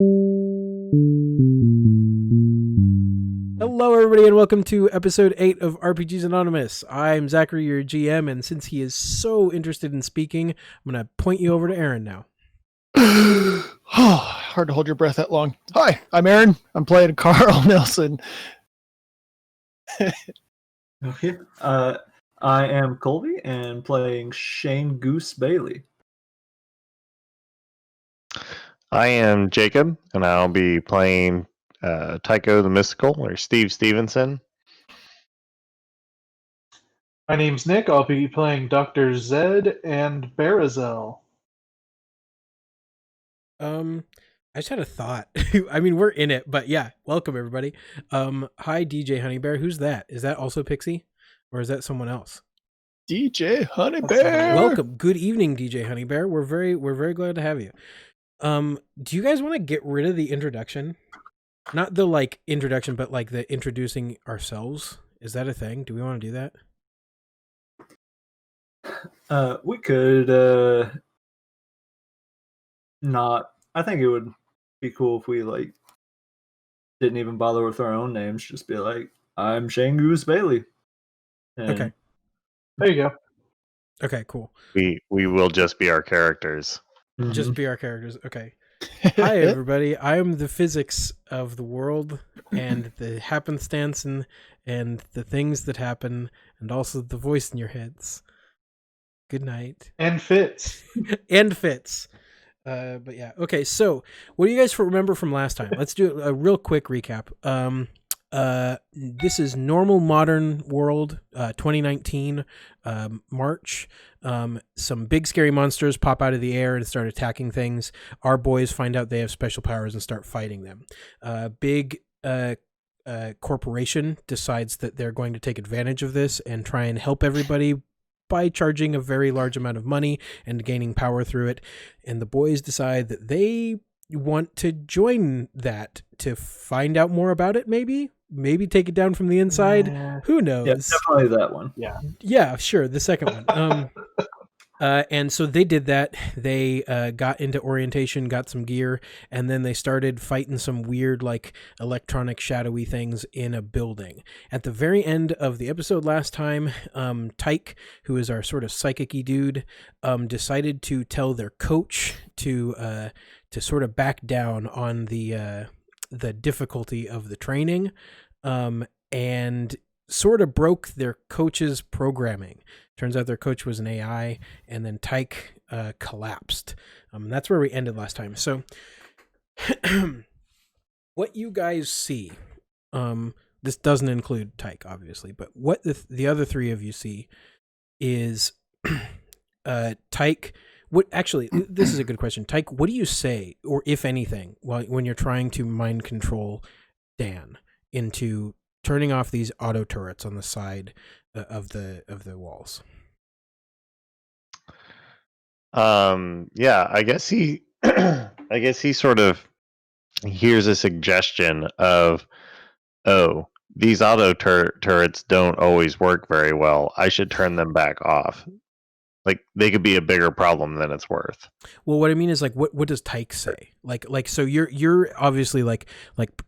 Hello, everybody, and welcome to episode 8 of RPGs Anonymous. I'm Zachary, your GM, and since he is so interested in speaking, I'm going to point you over to Aaron now. Hard to hold your breath that long. Hi, I'm Aaron. I'm playing Carl Nelson. Okay. I am Colby and playing Shane Goose Bailey. I am Jacob, and I'll be playing Tyke the Mystical, or Steve Stevenson. My name's Nick. I'll be playing Dr. Zed and Berezel. I just had a thought. I mean, we're in it, but yeah, welcome, everybody. Hi, DJ Honeybear. Who's that? Is that also Pixie, or is that someone else? DJ Honeybear. Welcome. Good evening, DJ Honeybear. We're very glad to have you. Do you guys want to get rid of the introduction? Not the introduction, but the introducing ourselves. Is that a thing? Do we want to do that? We could not. I think it would be cool if we didn't even bother with our own names. Just be like, I'm Shane Goose Bailey. And Okay. There you go. Okay, cool. We will just be our characters. Just be our characters. Okay. Hi, everybody. I am the physics of the world and the happenstance and the things that happen, and also the voice in your heads. Good night. And Fitz. And Fitz. But yeah. Okay, so what do you guys remember from last time? Let's do a real quick recap. This is normal modern world, 2019, March. Some big scary monsters pop out of the air and start attacking things. Our boys find out they have special powers and start fighting them. Big corporation decides that they're going to take advantage of this and try and help everybody by charging a very large amount of money and gaining power through it. And the boys decide that they want to join that to find out more about it, maybe take it down from the inside. Who knows? Yeah, definitely that one. Yeah, sure. The second one. And so they did that. They got into orientation, got some gear, and then they started fighting some weird, electronic, shadowy things in a building. At the very end of the episode last time, Tyke, who is our sort of psychic-y dude, decided to tell their coach to sort of back down on the difficulty of the training, and sort of broke their coach's programming. Turns out their coach was an AI, and then Tyke collapsed. That's where we ended last time. So what you guys see, this doesn't include Tyke, obviously, but what the other three of you see is Tyke. This is a good question. Tyke, what do you say, or if anything, when you're trying to mind control Dan into turning off these auto turrets on the side of the walls? Yeah, I guess he sort of hears a suggestion of, these auto turrets don't always work very well. I should turn them back off. They could be a bigger problem than it's worth. Well, what I mean is what does Tyke say? So you're obviously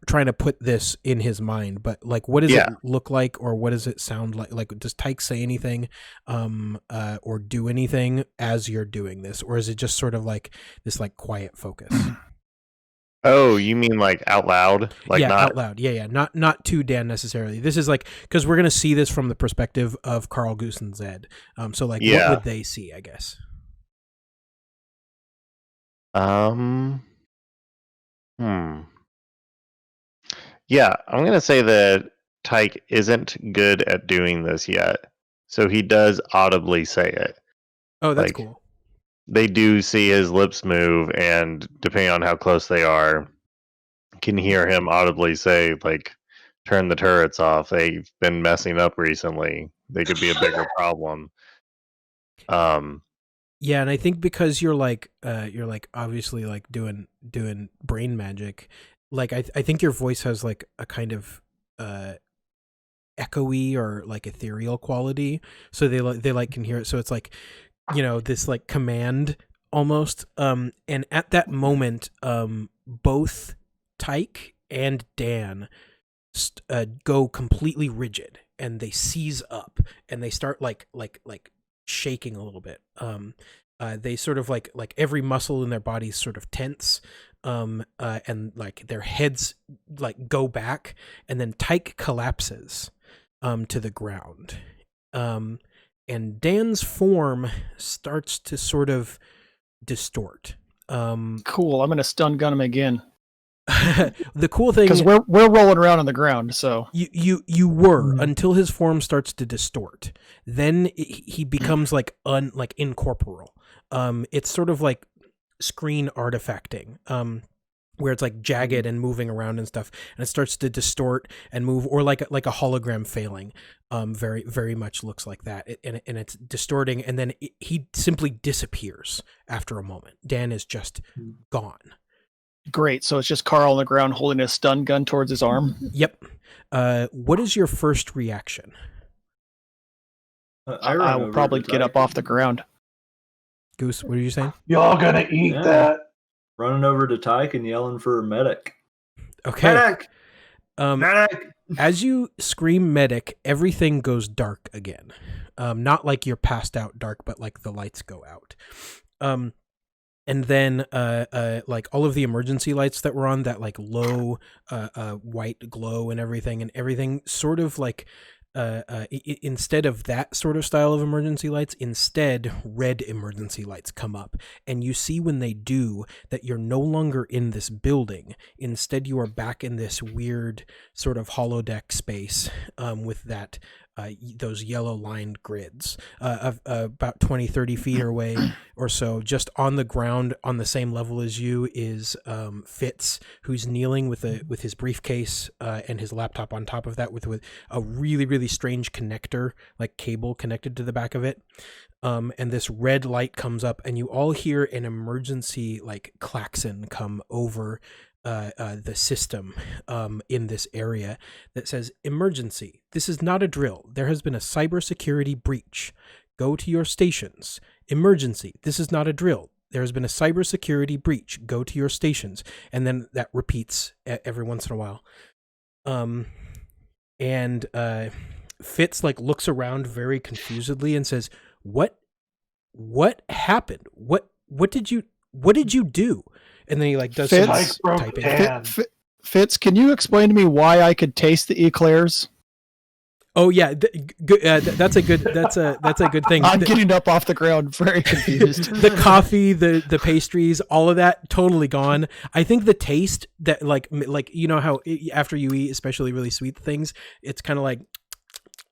trying to put this in his mind, but what does it look like, or what does it sound like? Does Tyke say anything, or do anything as you're doing this, or is it just sort of this quiet focus? Oh, you mean out loud? Out loud. Yeah. Not to Dan necessarily. This is because we're gonna see this from the perspective of Carl, Goose, and Zed. So what would they see, I guess? Yeah, I'm gonna say that Tyke isn't good at doing this yet, so he does audibly say it. Oh, that's cool. They do see his lips move, and depending on how close they are, can hear him audibly say, turn the turrets off. They've been messing up recently. They could be a bigger problem. Yeah, and I think because you're obviously doing brain magic, I think your voice has a kind of echoey or ethereal quality, so they can hear it. So it's this command almost. And at that moment, both Tyke and Dan go completely rigid, and they seize up, and they start like shaking a little bit. They sort of like every muscle in their bodies sort of tense, and like their heads like go back, and then Tyke collapses to the ground, and Dan's form starts to sort of distort. Cool. I'm gonna stun gun him again The cool thing, because we're rolling around on the ground. So you were until his form starts to distort. Then he becomes like incorporeal. It's sort of like screen artifacting, where it's like jagged and moving around and stuff, and it starts to distort and move, or like a hologram failing. Very, very much looks like that, and it's distorting, and then he simply disappears after a moment. Dan is just gone. great. So it's just Carl on the ground holding a stun gun towards his arm. Yep. What is your first reaction? I will probably get up off the ground. Goose, what are you saying? Y'all gonna eat that? Running over to Tyke and yelling for a medic. Okay. Medic! Medic! As you scream medic, everything goes dark again. Not like you're passed out dark, but like the lights go out. And then like all of the emergency lights that were on, that like low white glow and everything sort of like instead of that sort of style of emergency lights, instead red emergency lights come up, and you see when they do that you're no longer in this building. Instead, you are back in this weird sort of holodeck space with that those yellow lined grids about 20-30 feet away or so. Just on the ground on the same level as you is Fitz, who's kneeling with his briefcase and his laptop on top of that with a really, really strange connector, like cable connected to the back of it. And this red light comes up, and you all hear an emergency like klaxon come over the system in this area that says, "Emergency. This is not a drill. There has been a cybersecurity breach. Go to your stations. Emergency. This is not a drill. There has been a cybersecurity breach. Go to your stations." And then that repeats every once in a while. And Fitz like looks around very confusedly and says, What happened? What did you do?" And then he like does Fitz, some typing. Fitz, can you explain to me why I could taste the eclairs? Oh yeah, that's a good thing. I'm getting up off the ground, very confused. The coffee, the pastries, all of that totally gone. I think the taste that like you know how after you eat, especially really sweet things, it's kind of like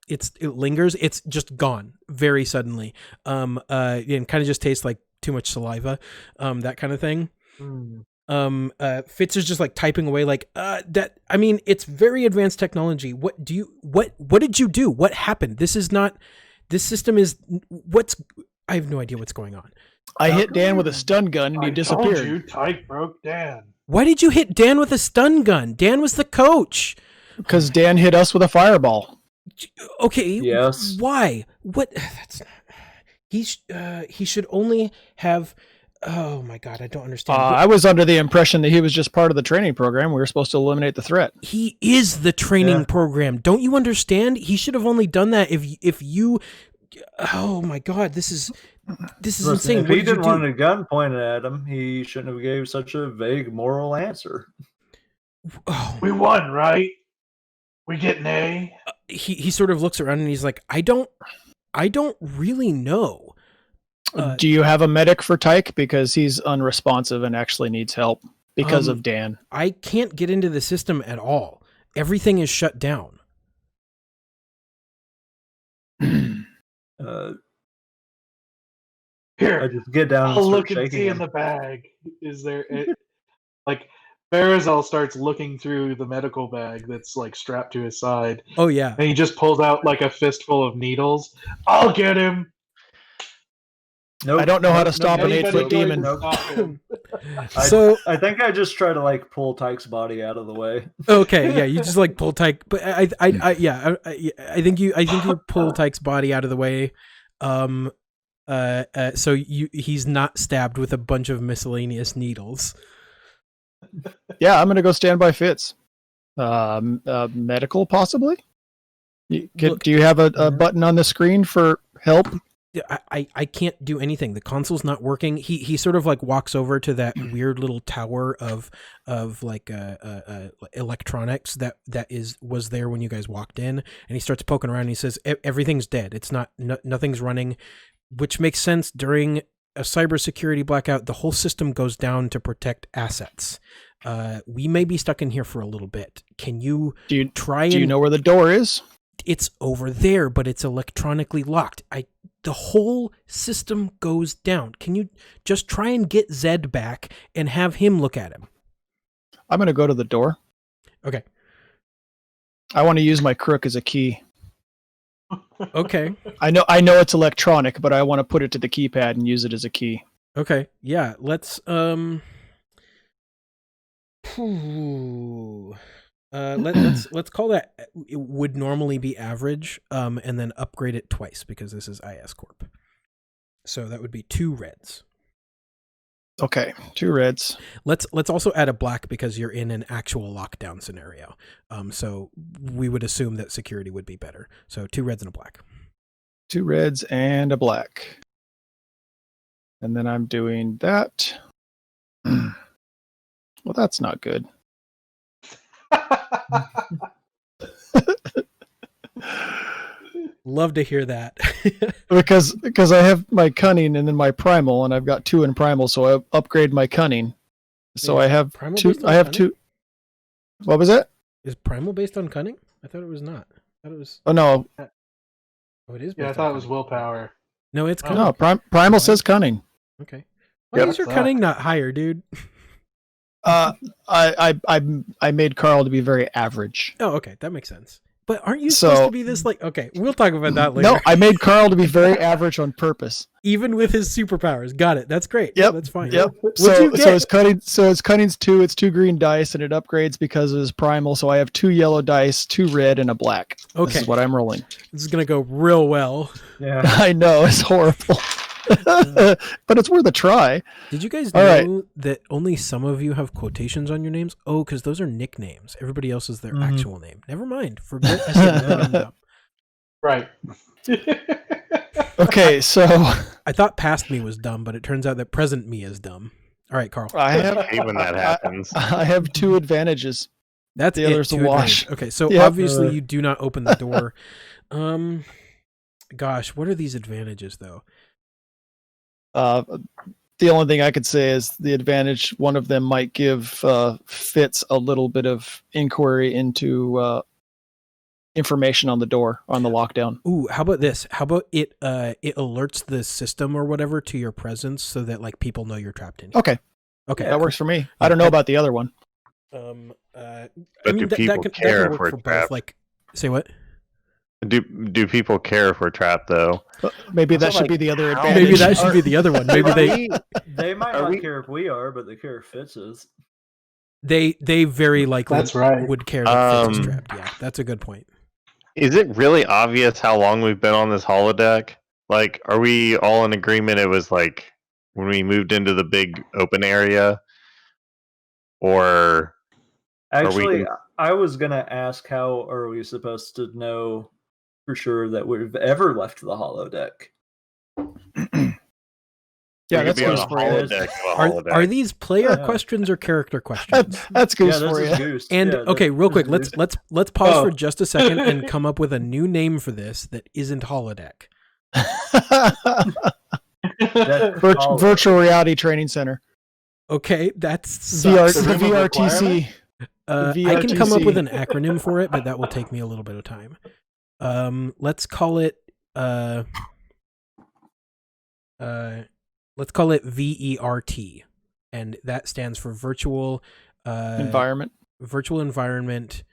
it lingers. It's just gone very suddenly. And kind of just tastes like too much saliva, that kind of thing. Fitz is just like typing away like that. I mean, it's very advanced technology. What did you do? What happened? This system is I have no idea what's going on. I hit Dan with a stun gun and he disappeared. Told you, Tyke broke Dan. Why did you hit Dan with a stun gun? Dan was the coach. Because Dan hit us with a fireball. Okay. Yes. Why? What? That's he should only have. Oh my God, I don't understand. I was under the impression that he was just part of the training program. We were supposed to eliminate the threat. He is the training program. Don't you understand? He should have only done that if you. Oh my God, this is insane. If he didn't want a gun pointed at him, he shouldn't have gave such a vague moral answer. Oh. We won, right? We get an A. He sort of looks around and he's like, I don't really know. Do you have a medic for Tyke? Because he's unresponsive and actually needs help because of Dan. I can't get into the system at all. Everything is shut down. Here, I just get down and I'll start look and shaking see in him. the bag. Is there like Berezel starts looking through the medical bag that's like strapped to his side, Oh yeah. and he just pulls out like a fistful of needles. I'll get him. Nope, I don't know how to stop an Anybody 8-foot demon. can stop him. So I think I just try to like pull Tyke's body out of the way. okay, yeah, you just like pull Tyke, but I think you pull Tyke's body out of the way, so he's not stabbed with a bunch of miscellaneous needles. Yeah, I'm gonna go stand by Fitz. Medical, possibly. Look, Do you have a button on the screen for help? I can't do anything. The console's not working. He sort of like walks over to that weird little tower of like electronics that was there when you guys walked in, and he starts poking around and he says everything's dead. It's nothing's running, which makes sense. During a cybersecurity blackout, the whole system goes down to protect assets. We may be stuck in here for a little bit. Can you try? Do you know where the door is? It's over there, but it's electronically locked. The whole system goes down. Can you just try and get Zed back and have him look at him? I'm going to go to the door. Okay. I want to use my crook as a key. Okay. I know it's electronic, but I want to put it to the keypad and use it as a key. Okay. Yeah. Let's let's call that. It would normally be average, and then upgrade it twice because this is IS Corp. So that would be 2 reds. Okay, 2 reds. Let's also add a black because you're in an actual lockdown scenario. So we would assume that security would be better. So 2 reds and a black. 2 reds and a black. And then I'm doing that. Well, that's not good. Love to hear that. because I have my cunning and then my primal, and I've got 2 in primal, so I upgrade my cunning. So Wait, I have primal 2. based on I have cunning? 2. What was that? Is primal based on cunning? I thought it was not. I thought it was. Oh no, Oh, it is. Yeah, I based thought on it was cunning. willpower. No, it's cunning. no. Primal says cunning. Okay. Why Yep. is your What's cunning not higher, dude? I made Carl to be very average. Oh, okay, that makes sense. But aren't you So- supposed to be this like? Okay, we'll talk about that later. No, I made Carl to be very average on purpose. Even with his superpowers, got it. That's great. Yep, That's fine. Yep. What'd So you get? his cunning's 2. It's 2 green dice, and it upgrades because of his primal. So I have 2 yellow dice, 2 red, and a black. Okay. This is what I'm rolling. This is gonna go real well. Yeah. I know it's horrible, but it's worth a try. Did you guys All know right. that only some of you have quotations on your names? Oh, because those are nicknames. Everybody else is their Mhm. actual name. Never mind. Forget. I said that up. Right. Okay, so I thought past me was dumb, but it turns out that present me is dumb. All right, Carl. I have hate when that happens. I have 2 advantages. That's The it, other's a 2 wash. advantage. Okay, so Yep. obviously you do not open the door. Gosh, what are these advantages though? The only thing I could say is the advantage. One of them might give Fitz a little bit of inquiry into information on the door on the lockdown. Ooh, how about this? How about it alerts the system or whatever to your presence so that like people know you're trapped in here. Okay, Okay. that works for me. I don't know about the other one. I But mean, do people care if work we're for both. trapped? Like, say what? Do people care if we're trapped though? Maybe that Also, should be like, the other how- advantage. Maybe that should be the other one. Maybe They might Are not we- care if we are, but they care if Fitz is. they very likely That's right. would care that Fitz is Um, trapped. Yeah, that's a good point. Is it really obvious how long we've been on this holodeck? Like, are we all in agreement it was like when we moved into the big open area? Or Actually, I was gonna ask how are we supposed to know for sure that we've ever left the holodeck? Yeah, we could that's be on Goose a for you. holodeck of a holodeck. Are these player Yeah. questions or character questions? That's Goose Yeah, for this you. is Goose. And Yeah, okay, this real is quick, Goose. let's pause Oh. for just a second and come up with a new name for this that isn't holodeck. That's all- Virtual reality training center. Okay, that's VR, The the room of VRTC. I can come up VRTC. with an acronym for it, but that will take me a little bit of time. Let's call it VERT, and that stands for virtual Environment virtual environment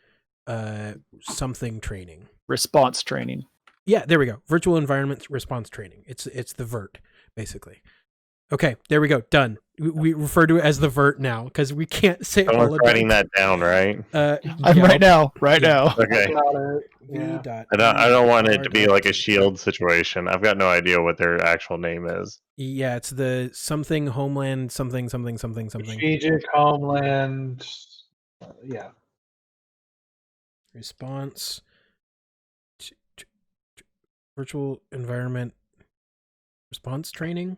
something training. response training. Yeah, there we go. Virtual environment response training. It's the VERT basically. Okay, there we go. Done. We refer to it as the vert now because we can't say Someone's writing that down, right? I'm right now. Okay. Got it. Yeah. I don't want it to be like a shield situation. I've got no idea what their actual name is. Yeah, it's the something homeland something. Strategic homeland. Yeah. Response. Virtual environment response training.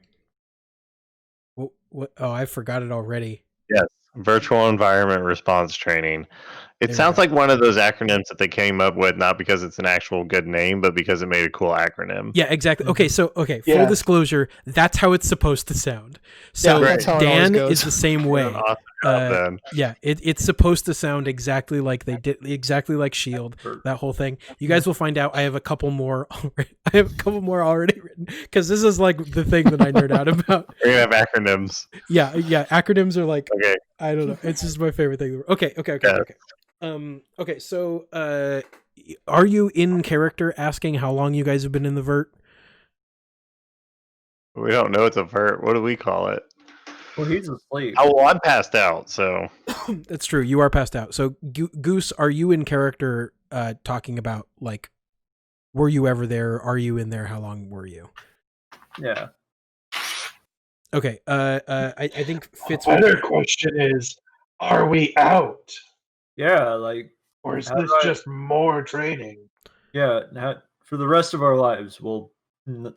What? Oh, I forgot it already. Yes, virtual environment response training. It There we sounds go. like one of those acronyms that they came up with, not because it's an actual good name, but because it made a cool acronym. Yeah, exactly. Okay, so full Yeah. disclosure, that's how it's supposed to sound. So that's how it always Dan goes. is the same way. An awesome job, then. Yeah, it's supposed to sound exactly like they did, exactly like Shield. That whole thing. You guys will find out. I have a couple more. Already written because this is like the thing that I nerd out about. We're gonna have acronyms. Yeah. Acronyms are like Okay. I don't know. It's just my favorite thing. Okay. Yeah. Okay. So, are you in character asking how long you guys have been in the vert? We don't know it's a vert. What do we call it? Well, he's asleep. Oh, well, I'm passed out, so That's true. You are passed out. So, Goose, are you in character talking about, like, were you ever there? Are you in there? How long were you? Yeah. Okay. I think Fitz. Better question is, are we out? Yeah, like, Or is How this do I- just more training? yeah, for the rest of our lives, we'll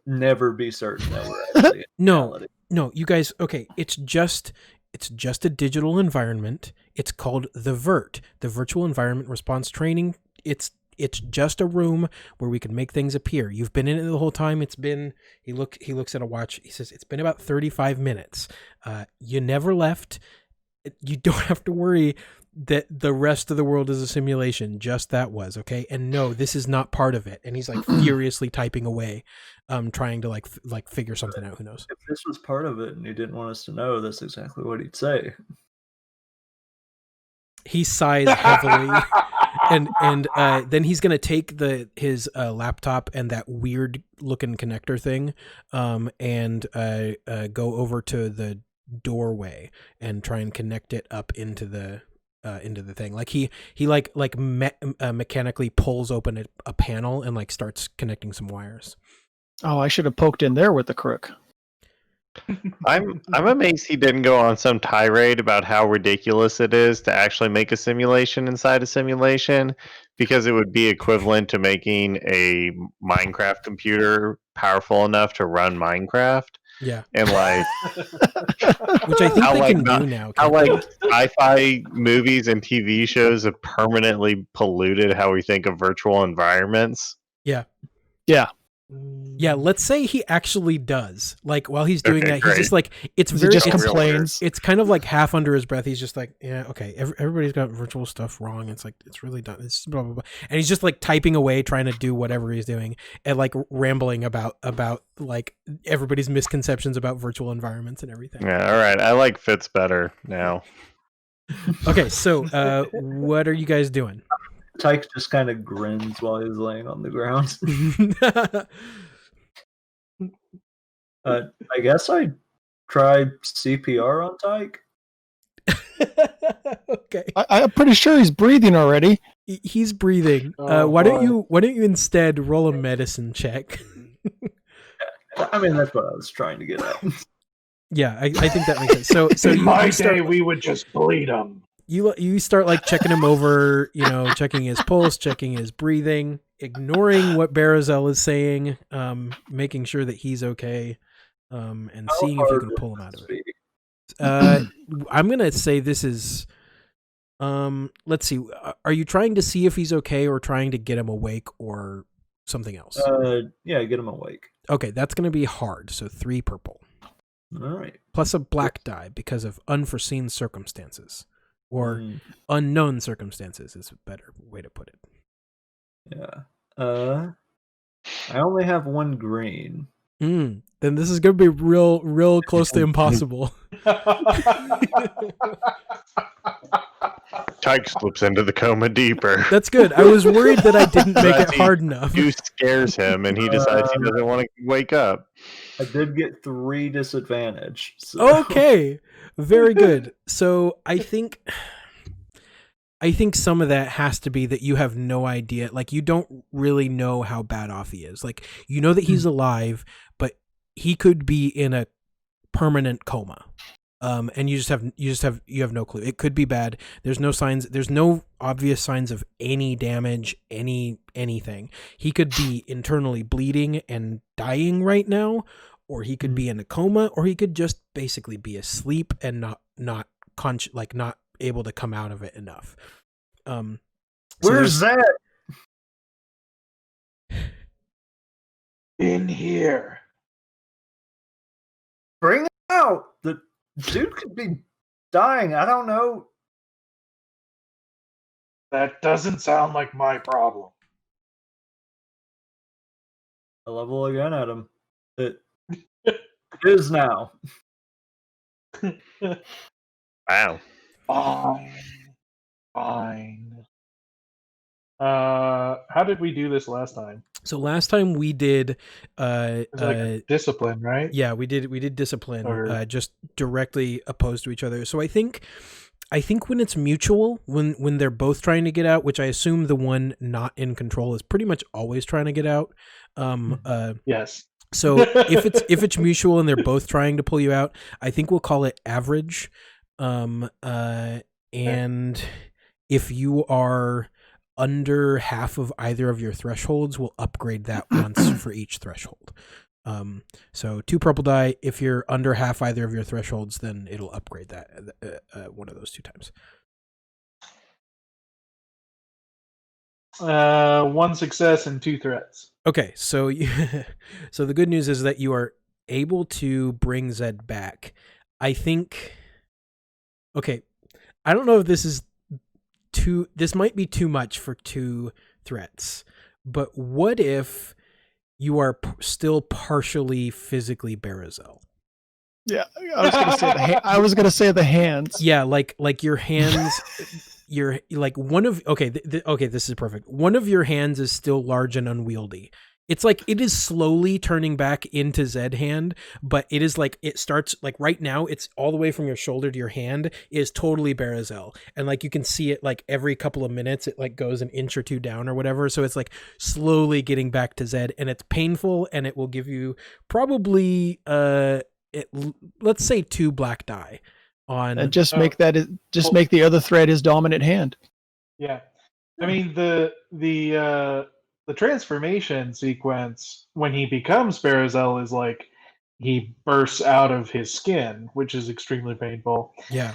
never be certain that we're actually in No, reality. no, you guys. Okay, it's just a digital environment. It's called the VERT, the Virtual Environment Response Training. It's just a room where we can make things appear. You've been in it the whole time. It's been he looks at a watch. He says it's been about 35 minutes. You never left. You don't have to worry that the rest of the world is a simulation. Just that was okay. And no, this is not part of it. And he's like furiously typing away, trying to like figure something out. Who knows? If this was part of it and he didn't want us to know, that's exactly what he'd say. He sighs heavily, and then he's gonna take his laptop and that weird looking connector thing, and go over to the doorway and try and connect it up into the thing. Like he mechanically pulls open a panel and like starts connecting some wires. Oh, I should have poked in there with the crook. I'm amazed he didn't go on some tirade about how ridiculous it is to actually make a simulation inside a simulation, because it would be equivalent to making a Minecraft computer powerful enough to run Minecraft. Yeah, And like which I think How, they like, can not- do now. how can't they? like sci-fi movies and TV shows have permanently polluted how we think of virtual environments. Yeah, Mm. let's say he actually does. Like while he's doing Okay, that, great. he's just like it's He very just it's, complains. it's kind of like half under his breath. He's just like, yeah, okay, everybody's got virtual stuff wrong. It's like it's really done. It's blah blah blah, and he's just like typing away, trying to do whatever he's doing, and like rambling about like everybody's misconceptions about virtual environments and everything. Yeah, all right. I like Fitz better now. Okay, so what are you guys doing? Tyke just kind of grins while he's laying on the ground. I guess I tried CPR on Tyke. Okay, I'm pretty sure he's breathing already. he's breathing. Oh, Why don't boy. you instead roll a medicine check? I mean, that's what I was trying to get at. Yeah, I think that makes sense. So In you, my you start day, we would just bleed them. you start like checking him over, checking his pulse, checking his breathing, ignoring what Berezel is saying, making sure that he's okay, and How seeing if you hard can would pull him out this of it. be? I'm gonna say this is. Let's see. Are you trying to see if he's okay, or trying to get him awake, or something else? Yeah, get him awake. Okay, that's gonna be hard. So 3 purple All right. plus a black die because of unforeseen circumstances. Or Mm, unknown circumstances is a better way to put it. yeah. I only have 1 green. Then this is going to be real close to impossible. Tyke slips into the coma deeper. That's good. I was worried that I didn't make it Right. hard enough. Goose scares him, and he decides he doesn't want to wake up. I did get 3 disadvantage. So. Okay, very good. So I think some of that has to be that you have no idea. Like, you don't really know how bad off he is. Like, you know that he's alive, but he could be in a permanent coma. And you have no clue. It could be bad. There's no signs. There's no obvious signs of any damage, anything. He could be internally bleeding and dying right now, or he could be in a coma, or he could just basically be asleep and not able to come out of it enough. Where's that? In here. Bring it out. The dude could be dying. I don't know. That doesn't sound like my problem. I level again at him. It is now. Wow. Fine. How did we do this last time? So last time we did It was like discipline, right? yeah, we did discipline, Or- just directly opposed to each other. So I think when it's mutual, when they're both trying to get out, which I assume the one not in control is pretty much always trying to get out. Yes. So if it's mutual and they're both trying to pull you out, I think we'll call it average. And if you are under half of either of your thresholds, we'll upgrade that once for each threshold. So 2 purple die. If you're under half either of your thresholds, then it'll upgrade that one of those 2 times. 1 success and 2 threats. Okay, so so the good news is that you are able to bring Zed back. I think. Okay, I don't know if this is too. This might be too much for 2 threats, but what if you are still partially physically Berezel? Yeah, I was gonna say the hands. Yeah, like your hands. You're like one of okay, this is perfect. One of your hands is still large and unwieldy. It's like it is slowly turning back into Zed hand, but it is like it starts like right now it's all the way from your shoulder to your hand is totally Berezel. And like you can see it like every couple of minutes it like goes an inch or 2 down or whatever. So it's like slowly getting back to Zed, and it's painful, and it will give you probably let's say 2 black die. On And just make the other thread his dominant hand. Yeah. I mean the transformation sequence when he becomes Berezel is like he bursts out of his skin, which is extremely painful. Yeah.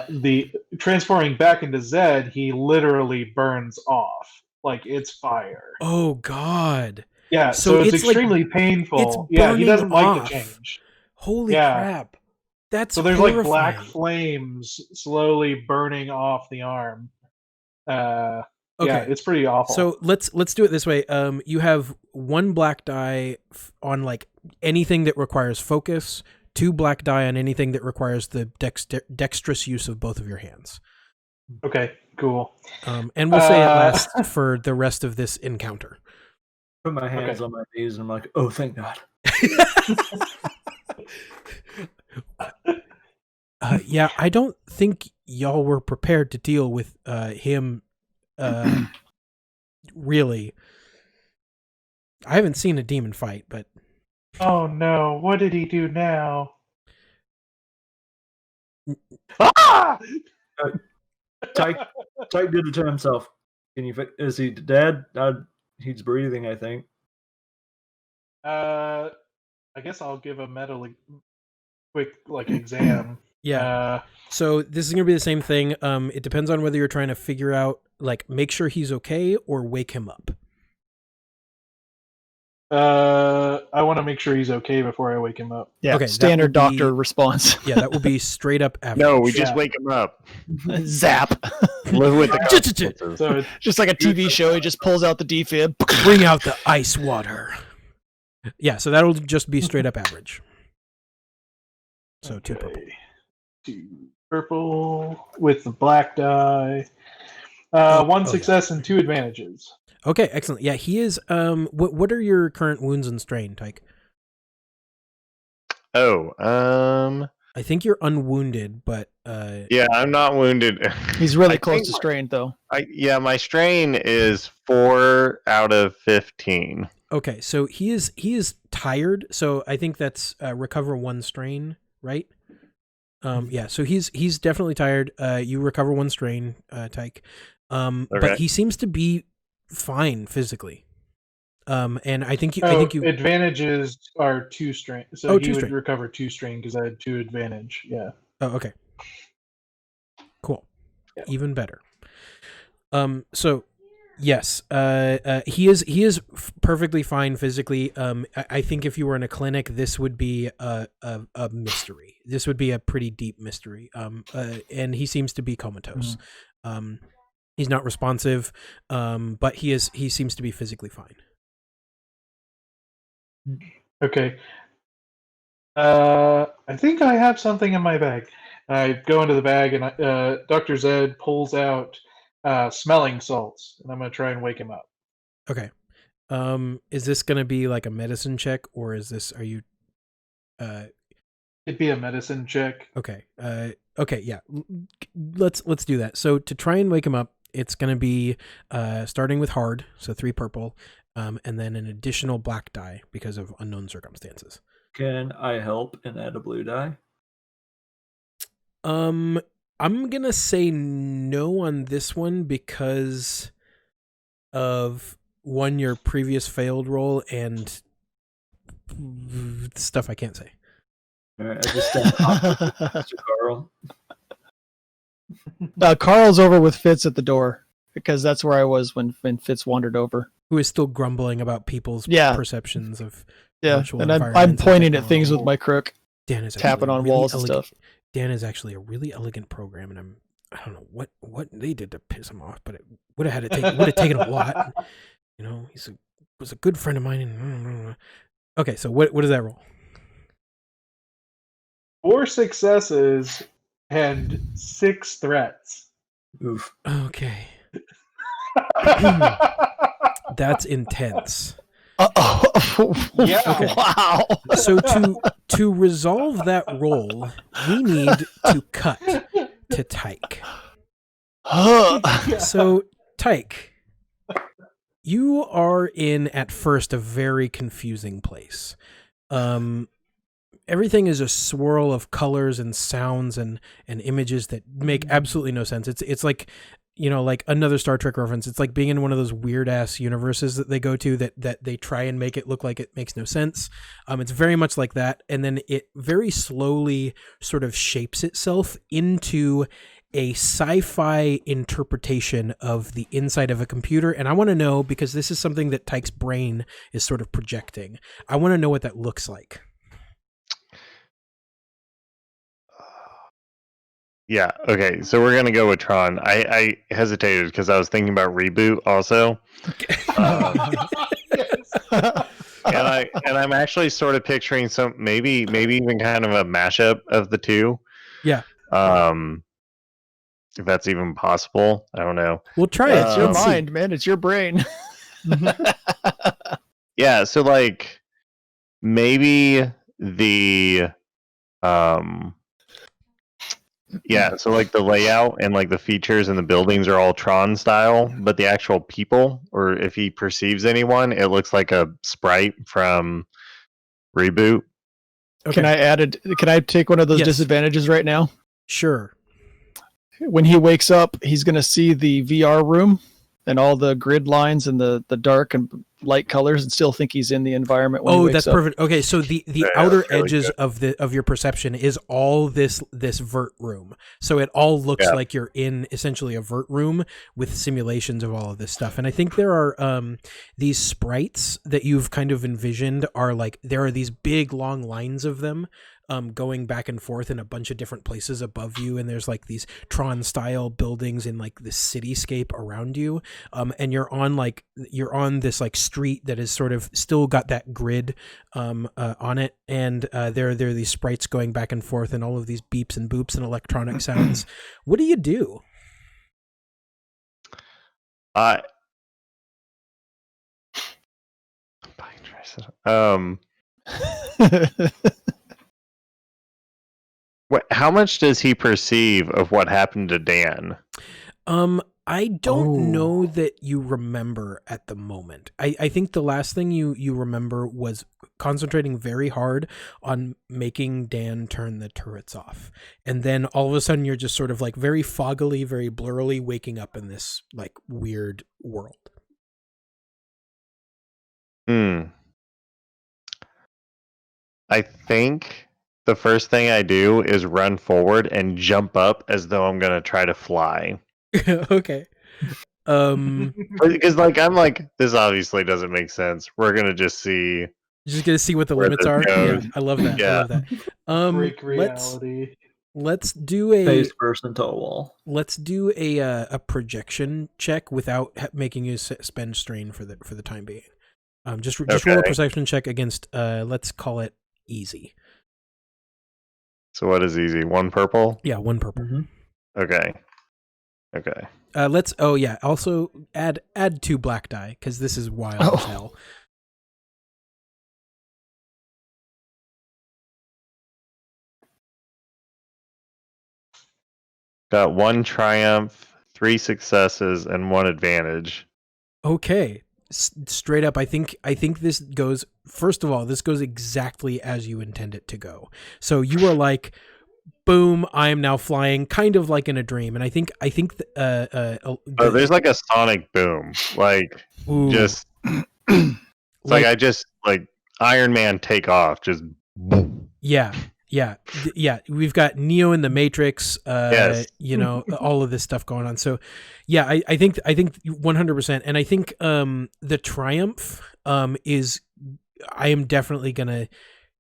The transforming back into Zed, he literally burns off. Like it's fire. Oh God. Yeah, so it's extremely painful. It's Yeah, he doesn't like off. the change. Holy crap. That's so there's horrifying. like black flames slowly burning off the arm. Yeah, it's pretty awful. So let's do it this way. You have 1 black die on like anything that requires focus, 2 black die on anything that requires the dexterous use of both of your hands. Okay, cool. And we'll say it lasts for the rest of this encounter. Put my hands on my knees and I'm like, oh, thank God. Yeah, I don't think y'all were prepared to deal with him. Really, I haven't seen a demon fight, but oh no, what did he do now? Tyke did it to himself. Can you? Is he dead? He's breathing, I think. I guess I'll give a quick exam. Yeah. So this is going to be the same thing. It depends on whether you're trying to figure out, make sure he's okay or wake him up. I want to make sure he's okay before I wake him up. Yeah, okay, standard doctor response. Yeah, that will be straight up average. No, we just wake him up. Zap. Live with the consequences. So it's Just like a TV show, he just pulls out the defib. Bring out the ice water. Yeah, so that'll just be straight up average. So 2 purple. 2 purple with the black die. 1 success and 2 advantages. Okay, excellent. Yeah, he is. What are your current wounds and strain, Tyke? I think you're unwounded, but Yeah, I'm not wounded. He's really I close think to strain, though. my strain is 4 out of 15. okay. So he is tired. So I think that's recover 1 strain, right? Yeah. So he's definitely tired. You recover 1 strain, Tyke. Okay. But he seems to be fine physically. And I think you advantages are 2 strain. So he 2 would strain. recover 2 strain because I had 2 advantage. Yeah. Oh, okay. Cool. Yeah. Even better. So yes, he is perfectly fine physically. I think if you were in a clinic, this would be a mystery. This would be a pretty deep mystery. And he seems to be comatose. He's not responsive, but he seems to be physically fine. Okay. I think I have something in my bag. I go into the bag and Dr. Zed pulls out smelling salts, and I'm going to try and wake him up. Okay. Is this going to be like a medicine check, or are you It'd be a medicine check. okay. Okay, yeah. Let's do that. So to try and wake him up, it's going to be starting with hard, so 3 purple, and then an additional black die because of unknown circumstances. Can I help and add a blue die? I'm gonna say no on this one because of your previous failed roll and stuff I can't say. All right, I just Mr. Carl. Carl's over with Fitz at the door because that's where I was when Fitz wandered over. Who is still grumbling about people's perceptions of virtual and I'm pointing at things with my crook. Dan is tapping on really walls and stuff. Dan is actually a really elegant program, and I don't know what they did to piss him off, but it would have taken a lot. You know, was a good friend of mine. And okay, so what does that roll? 4 successes and 6 threats. Oof. Okay. That's intense. Yeah. Okay. Wow. So to resolve that roll, we need to cut to Tyke. So Tyke, you are in at first a very confusing place. Everything is a swirl of colors and sounds and images that make absolutely no sense. It's like, you know, like another Star Trek reference. It's like being in one of those weird ass universes that they go to that they try and make it look like it makes no sense. It's very much like that. And then it very slowly sort of shapes itself into a sci-fi interpretation of the inside of a computer. And I want to know, because this is something that Tyke's brain is sort of projecting, I want to know what that looks like. Yeah, okay, so we're gonna go with Tron. I hesitated because I was thinking about Reboot also. And I'm actually sort of picturing some maybe even kind of a mashup of the two. Yeah. If that's even possible. I don't know. We'll try it. It's your mind, man. It's your brain. Yeah, so like maybe the yeah, so like the layout and like the features and the buildings are all Tron style, but the actual people, or if he perceives anyone, it looks like a sprite from Reboot. Okay. Can I take one of those disadvantages right now? Sure. When he wakes up, he's going to see the VR room and all the grid lines and the dark and light colors and still think he's in the environment when he wakes that's up. perfect. Okay, so the outer edges of your perception is all this vert room. So it all looks like you're in essentially a vert room with simulations of all of this stuff. And I think there are these sprites that you've kind of envisioned are like, there are these big long lines of them going back and forth in a bunch of different places above you, and there's like these Tron style buildings in like this cityscape around you, and you're on this like street that is sort of still got that grid on it, and there are these sprites going back and forth and all of these beeps and boops and electronic sounds. What do you do? How much does he perceive of what happened to Dan? I don't know that you remember at the moment. I think the last thing you remember was concentrating very hard on making Dan turn the turrets off. And then all of a sudden you're just sort of like very foggily, very blurrily waking up in this like weird world. I think the first thing I do is run forward and jump up as though I'm going to try to fly. Okay. Because like I'm like, this obviously doesn't make sense. We're gonna just see. You're just gonna see what the where limits this are. goes. Yeah, I love that. Yeah. I love that. Break reality. Let's do a Face first into a wall. let's do a projection check without making you spend strain for the time being. Just roll a perception check against let's call it easy. So what is easy? 1 purple? Yeah, 1 purple. Mm-hmm. Okay. Let's also add 2 black die because this is wild as hell. Got 1 triumph, 3 successes, and 1 advantage. Okay. Straight up, I think this goes, first of all, this goes exactly as you intend it to go. So you are like, boom, I am now flying, kind of like in a dream. And I think there's like a sonic boom. Like, ooh, just, like I just, like, Iron Man take off, just boom. Yeah. We've got Neo in the Matrix, Yes. all of this stuff going on. So yeah, I think 100%. And I think, the triumph, is, I am definitely going to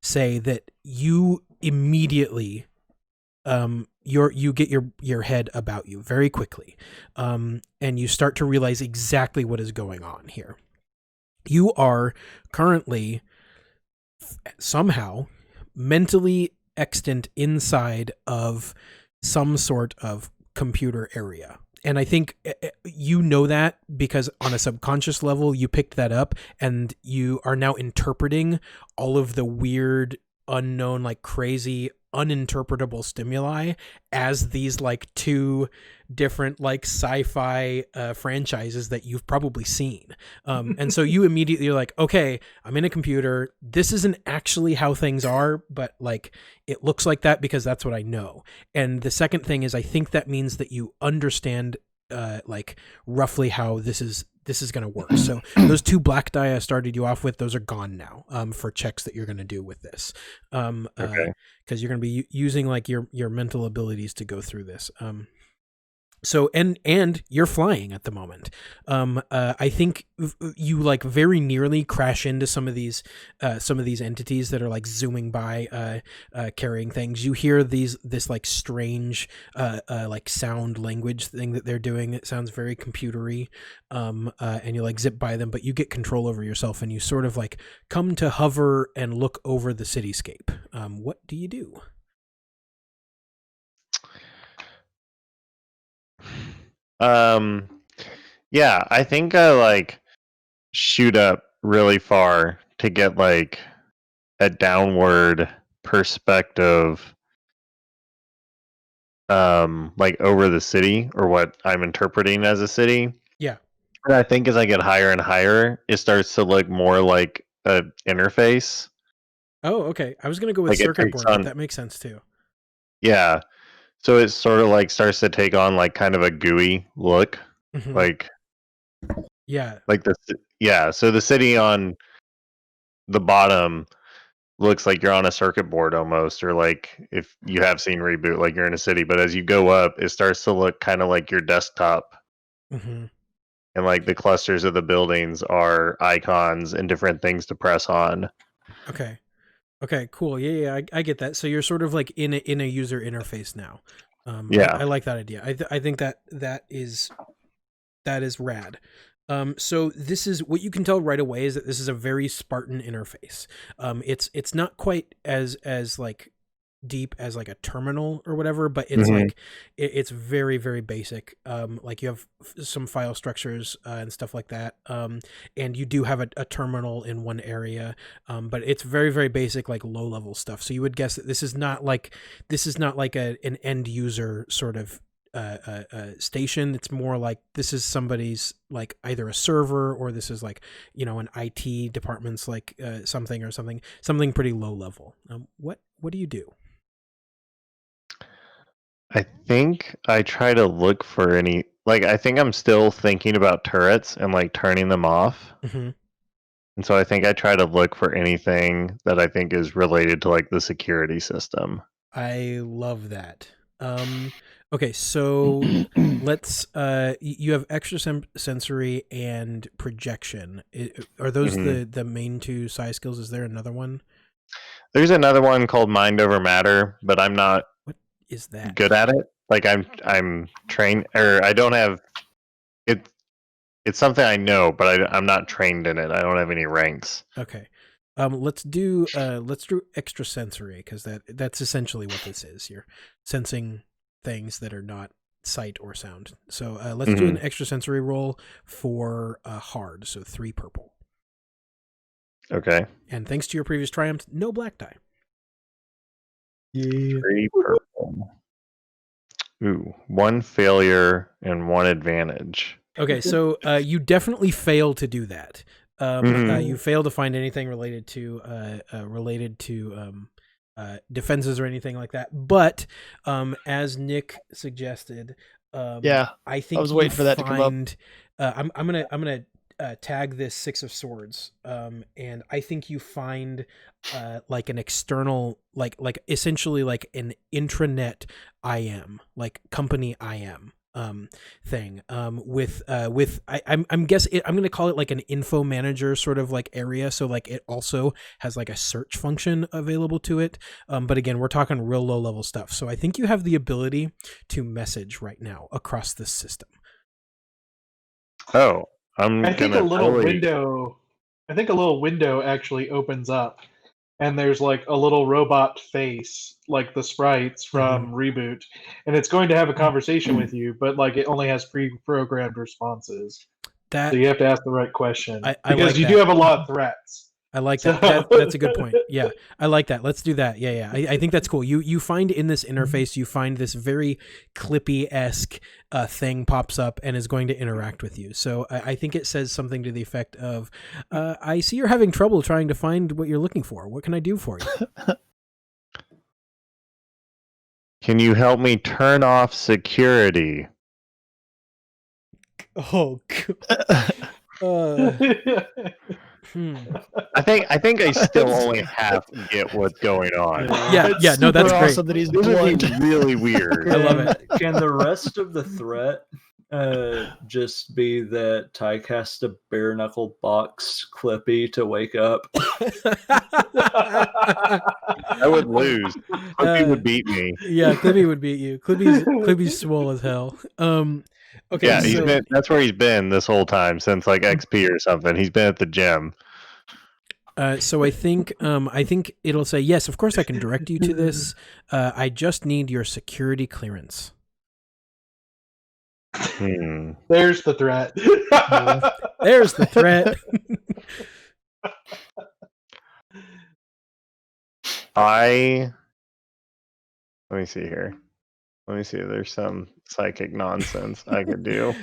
say that you immediately, you get your head about you very quickly. And you start to realize exactly what is going on here. You are currently somehow mentally extant inside of some sort of computer area. And I think you know that because on a subconscious level, you picked that up and you are now interpreting all of the weird, unknown, like crazy, uninterpretable stimuli as these like 2 different like sci-fi franchises that you've probably seen. And so you immediately are like, okay, I'm in a computer. This isn't actually how things are, but like it looks like that because that's what I know. And the second thing is I think that means that you understand like roughly how this is going to work. So those 2 black die I started you off with, those are gone now for checks that you're going to do with this. Okay. Because you're going to be using like your mental abilities to go through this. So and you're flying at the moment. I think you like very nearly crash into some of these entities that are like zooming by, carrying things. You hear this like strange like sound language thing that they're doing. It sounds very computery, and you like zip by them, but you get control over yourself and you sort of like come to hover and look over the cityscape. What do you do? Yeah, I think I like shoot up really far to get like a downward perspective, like over the city or what I'm interpreting as a city. Yeah. And I think as I get higher and higher, it starts to look more like an interface. Oh, okay. I was going to go with Like circuit board, but that makes sense too. Yeah. So it sort of like starts to take on like kind of a GUI look. Mhm. Like Yeah. like so the city on the bottom looks like you're on a circuit board almost, or like if you have seen Reboot, like you're in a city, but as you go up it starts to look kind of like your desktop. Mm-hmm. And like the clusters of the buildings are icons and different things to press on. Okay, cool. Yeah, I get that. So you're sort of like in a user interface now. Yeah. I like that idea. I think that is rad. So this is what you can tell right away is that this is a very Spartan interface. It's not quite as like deep as like a terminal or whatever, but it's Mhm. like it's very, very basic. Like you have some file structures and stuff like that, and you do have a terminal in one area, but it's very, very basic, like low level stuff. So you would guess that this is not like an end user sort of station. It's more like this is somebody's, like either a server, or this is like, you know, an IT department's like something pretty low level. What do you do? I think I try to look for any, like, I think I'm still thinking about turrets and like turning them off. Mm-hmm. And so I think I try to look for anything that I think is related to like the security system. I love that. Okay, so let's you have extra sensory and projection. Are those the main two psi skills? Is there another one? There's another one called Mind Over Matter, but I'm not Is that good at it. Like I'm trained, or I don't have it. It's something I know, but I'm not trained in it. I don't have any ranks. Okay. Let's do extra sensory, because that's essentially what this is. You're sensing things that are not sight or sound. So let's do an extra sensory roll for hard. So 3 purple. Okay. And thanks to your previous triumph, no black die. Yeah. 3 purple. Ooh, 1 failure and 1 advantage. Okay, so you definitely fail to do that. You fail to find anything related to defenses or anything like that. But as Nick suggested, I think I was waiting for that to come up. I'm gonna tag this 6 of swords, and I think you find like an external, like essentially like an intranet IM, like company IM thing, with I'm guessing I'm going to call it like an info manager sort of like area. So like it also has like a search function available to it. But again, we're talking real low level stuff. So I think you have the ability to message right now across this system. Oh, I think a little window actually opens up, and there's like a little robot face, like the sprites from Reboot, and it's going to have a conversation with you, but like it only has pre-programmed responses. So you have to ask the right question, because you do have a lot of threats. I like that. That's a good point. Yeah, I like that. Let's do that. Yeah. I think that's cool. You find in this interface, you find this very Clippy-esque thing pops up and is going to interact with you. So I think it says something to the effect of, I see you're having trouble trying to find what you're looking for. What can I do for you? Can you help me turn off security? Oh, God. I think I still only half get what's going on. Yeah, no, that's great. Awesome that he's This would be blunt. really weird. I love it. Can the rest of the threat just be that Tyke has to bare knuckle box Clippy to wake up? I would lose. Clippy would beat me. Yeah, Clippy would beat you. Clippy's swole as hell. Okay, yeah, that's where he's been this whole time, since like XP or something. He's been at the gym. So I think it'll say, yes, of course I can direct you to this. I just need your security clearance. There's the threat. There's the threat. Let me see here. Let me see. There's some psychic nonsense I could do.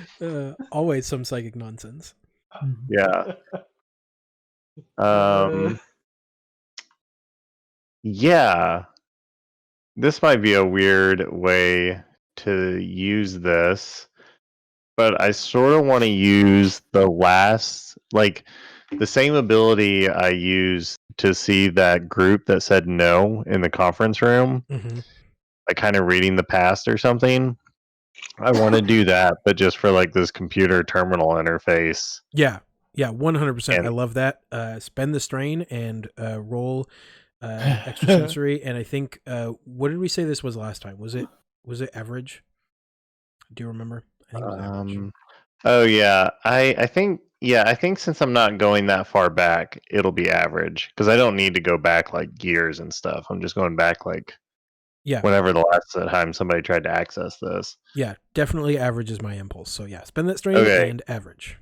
Always some psychic nonsense. Yeah. Yeah. This might be a weird way to use this, but I sort of want to use the last, like the same ability I used to see that group that said no in the conference room, like kind of reading the past or something. I want to do that, but just for like this computer terminal interface. Yeah, 100%. I love that. Spend the strain and roll extra sensory. And I think, what did we say this was last time? Was it average? Do you remember? I think it was average. Oh yeah, I think since I'm not going that far back, it'll be average, because I don't need to go back like gears and stuff. I'm just going back like Yeah. Whenever the last time somebody tried to access this. Yeah, definitely average is my impulse. So yeah, spend that strain Okay. and average.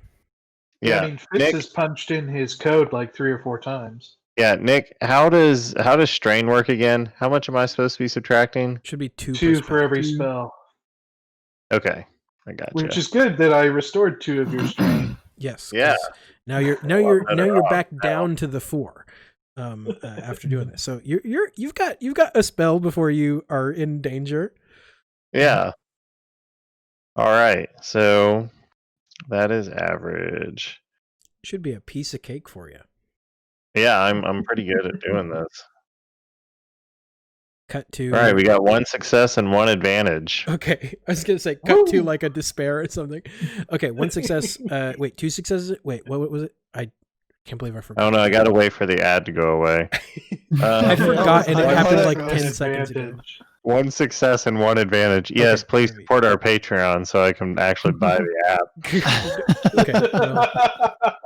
Yeah. I mean, Fitz Nick, has punched in his code like 3 or 4 times. yeah, Nick, how does strain work again? How much am I supposed to be subtracting? Should be 2 2 per for every Two. spell. Okay. I gotcha. Which is good that I restored 2 of your strain. Yes. Yeah. 'cause Now you're better off back now. down to the 4. After doing this, so you've got a spell before you are in danger. Yeah. All right. So that is average. Should be a piece of cake for you. Yeah, I'm pretty good at doing this. Cut to. All right, we got 1 success and 1 advantage. Okay, I was gonna say cut to like a despair or something. Okay, 1 success. Wait, 2 successes. Wait, what was it? I can't believe I forgot. Oh no, I gotta wait for the ad to go away. I forgot, and it I happened thought like that 10 was seconds ago. Advantage. 1 success and 1 advantage. Yes, Okay, please maybe. support our Patreon so I can actually buy the app. Okay, well,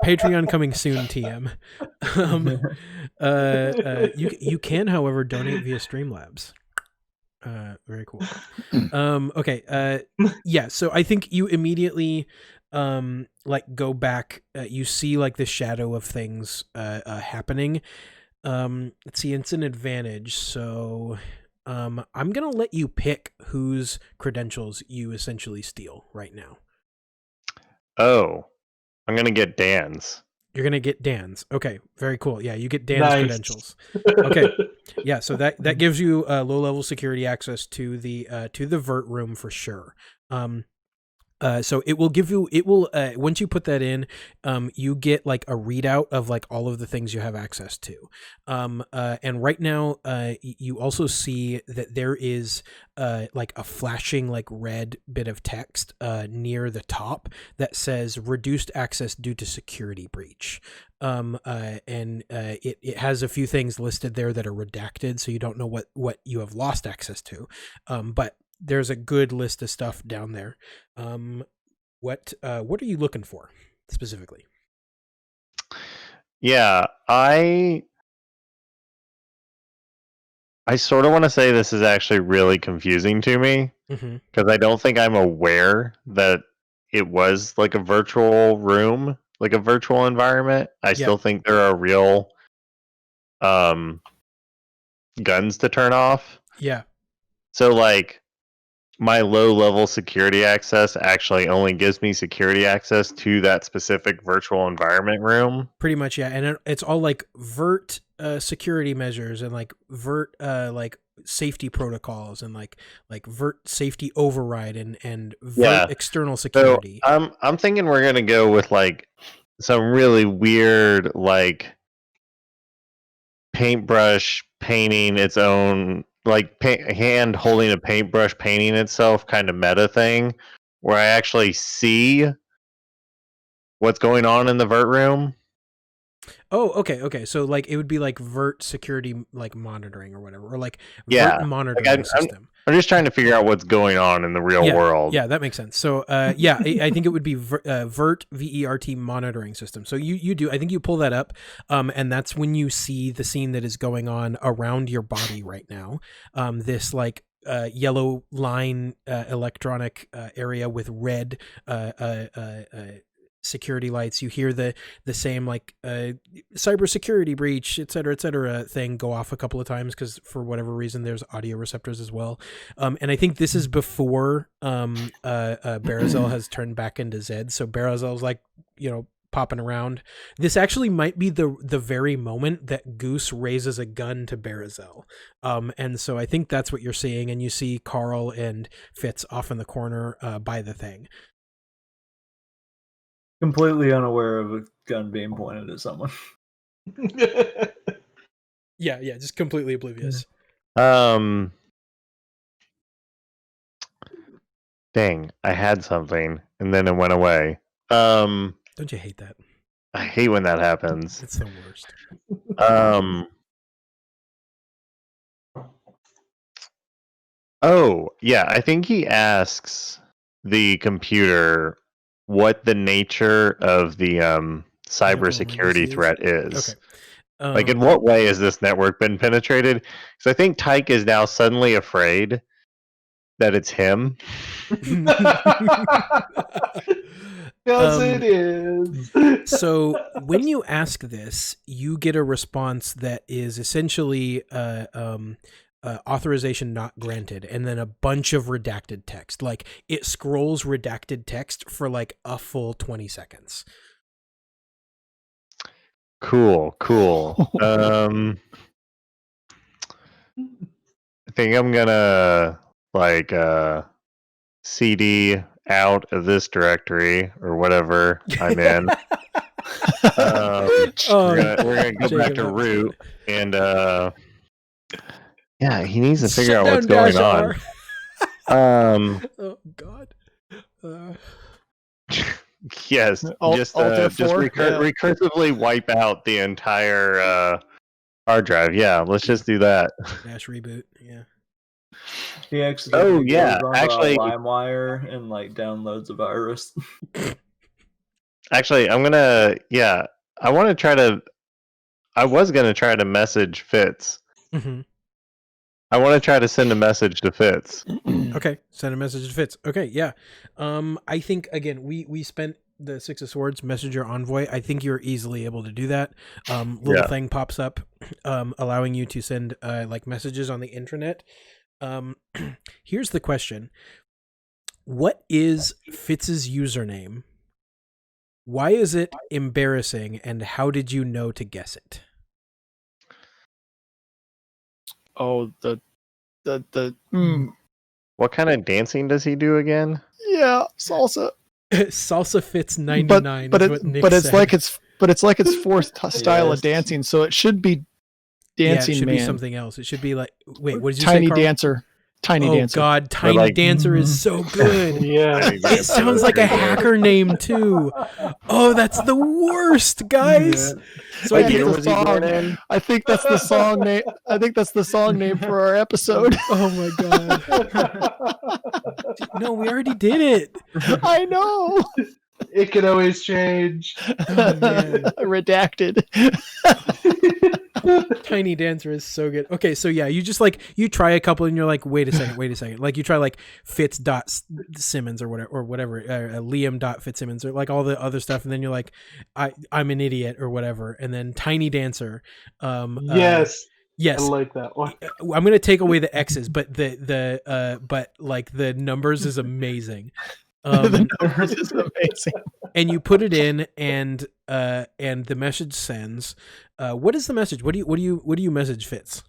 Patreon coming soon, TM. You can, however, donate via Streamlabs. Very cool. Okay. Yeah. So I think you immediately like go back. You see like the shadow of things happening. Let's see. It's an advantage. So I'm gonna let you pick whose credentials you essentially steal right now. Oh, I'm gonna get Dan's. You're gonna get Dan's. Okay, very cool. Yeah, you get Dan's Nice. credentials. Okay. Yeah, so that gives you low level security access to the vert room for sure. So it will once you put that in, you get like a readout of like all of the things you have access to. And right now, you also see that there is like a flashing like red bit of text near the top that says reduced access due to security breach. It has a few things listed there that are redacted, so you don't know what you have lost access to. But there's a good list of stuff down there. What are you looking for specifically? Yeah, I sort of want to say this is actually really confusing to me because I don't think I'm aware that it was like a virtual room, like a virtual environment. I still think there are real guns to turn off. Yeah. So like my low level security access actually only gives me security access to that specific virtual environment room. Pretty much, yeah. And it's all like vert security measures and like vert like safety protocols and like vert safety override and vert external security. So I'm thinking we're gonna go with like some really weird like paintbrush painting its own, like hand holding a paintbrush painting itself kind of meta thing where I actually see what's going on in the vert room. Oh, okay. So like it would be like vert security like monitoring or whatever, or like Yeah, vert monitoring system. I'm just trying to figure out what's going on in the real world. Yeah, that makes sense. So yeah, I think it would be vert VERT monitoring system. So you do, I think you pull that up, and that's when you see the scene that is going on around your body right now. This like yellow line electronic area with red security lights. You hear the same like cybersecurity breach, et cetera thing go off a couple of times because for whatever reason there's audio receptors as well. And I think this is before Berezel has turned back into Zed. So Berezel's like, popping around. This actually might be the very moment that Goose raises a gun to Berezel. And so I think that's what you're seeing, and you see Carl and Fitz off in the corner by the thing. Completely unaware of a gun being pointed at someone. Yeah, just completely oblivious. Dang, I had something and then it went away. Don't you hate that? I hate when that happens. It's the worst. Oh, yeah, I think he asks the computer what the nature of the cybersecurity threat is. Like, in what way has this network been penetrated? Because I think Tyke is now suddenly afraid that it's him. Yes, it is. So when you ask this, you get a response that is essentially authorization not granted, and then a bunch of redacted text. Like, it scrolls redacted text for like a full 20 seconds. Cool. I think I'm gonna like CD out of this directory or whatever I'm in. We're gonna go back to root and yeah, he needs to figure out what's going on. Oh God. Yes, just recursively wipe out the entire hard drive. Yeah, let's just do that. Dash reboot. Yeah. He accidentally yeah, goes on actually- LimeWire and like downloads a virus. Actually, I'm gonna. Yeah, I was gonna try to message Fitz. Mm-hmm. I want to try to send a message to Fitz. Okay, send a message to Fitz. Okay, yeah. I think again we spent the Six of Swords messenger envoy. I think you're easily able to do that. Little thing pops up, allowing you to send like messages on the intranet. Here's the question: what is Fitz's username? Why is it embarrassing, and how did you know to guess it? Oh, What kind of dancing does he do again? yeah, salsa. Salsa Fitz 99. But is what Nick it's said. like its fourth style of dancing, so it should be dancing it should man. be something else. It should be like, wait, what did you Tiny say, Carl? dancer. Tiny dancer. Oh God, Tiny like- Dancer is so good. Yeah. It sounds like a hacker name too. Oh, that's the worst, guys. So Wait, I you know think, what's he going in? I think that's the song name. I think that's the song name for our episode. oh my God. No, we already did it. I know. It can always change. Oh, man. Redacted. Tiny Dancer is so good. Okay, so yeah, you just like you try a couple and you're like, wait a second. Like you try like Fitz.Simmons or whatever, Liam.Fitzsimmons or like all the other stuff, and then you're like, I'm an idiot or whatever, and then Tiny Dancer. Yes. Yes. I like that one. I'm gonna take away the X's, but but like the numbers is amazing. The numbers is amazing. And you put it in, and the message sends. What is the message? What do you message Fitz?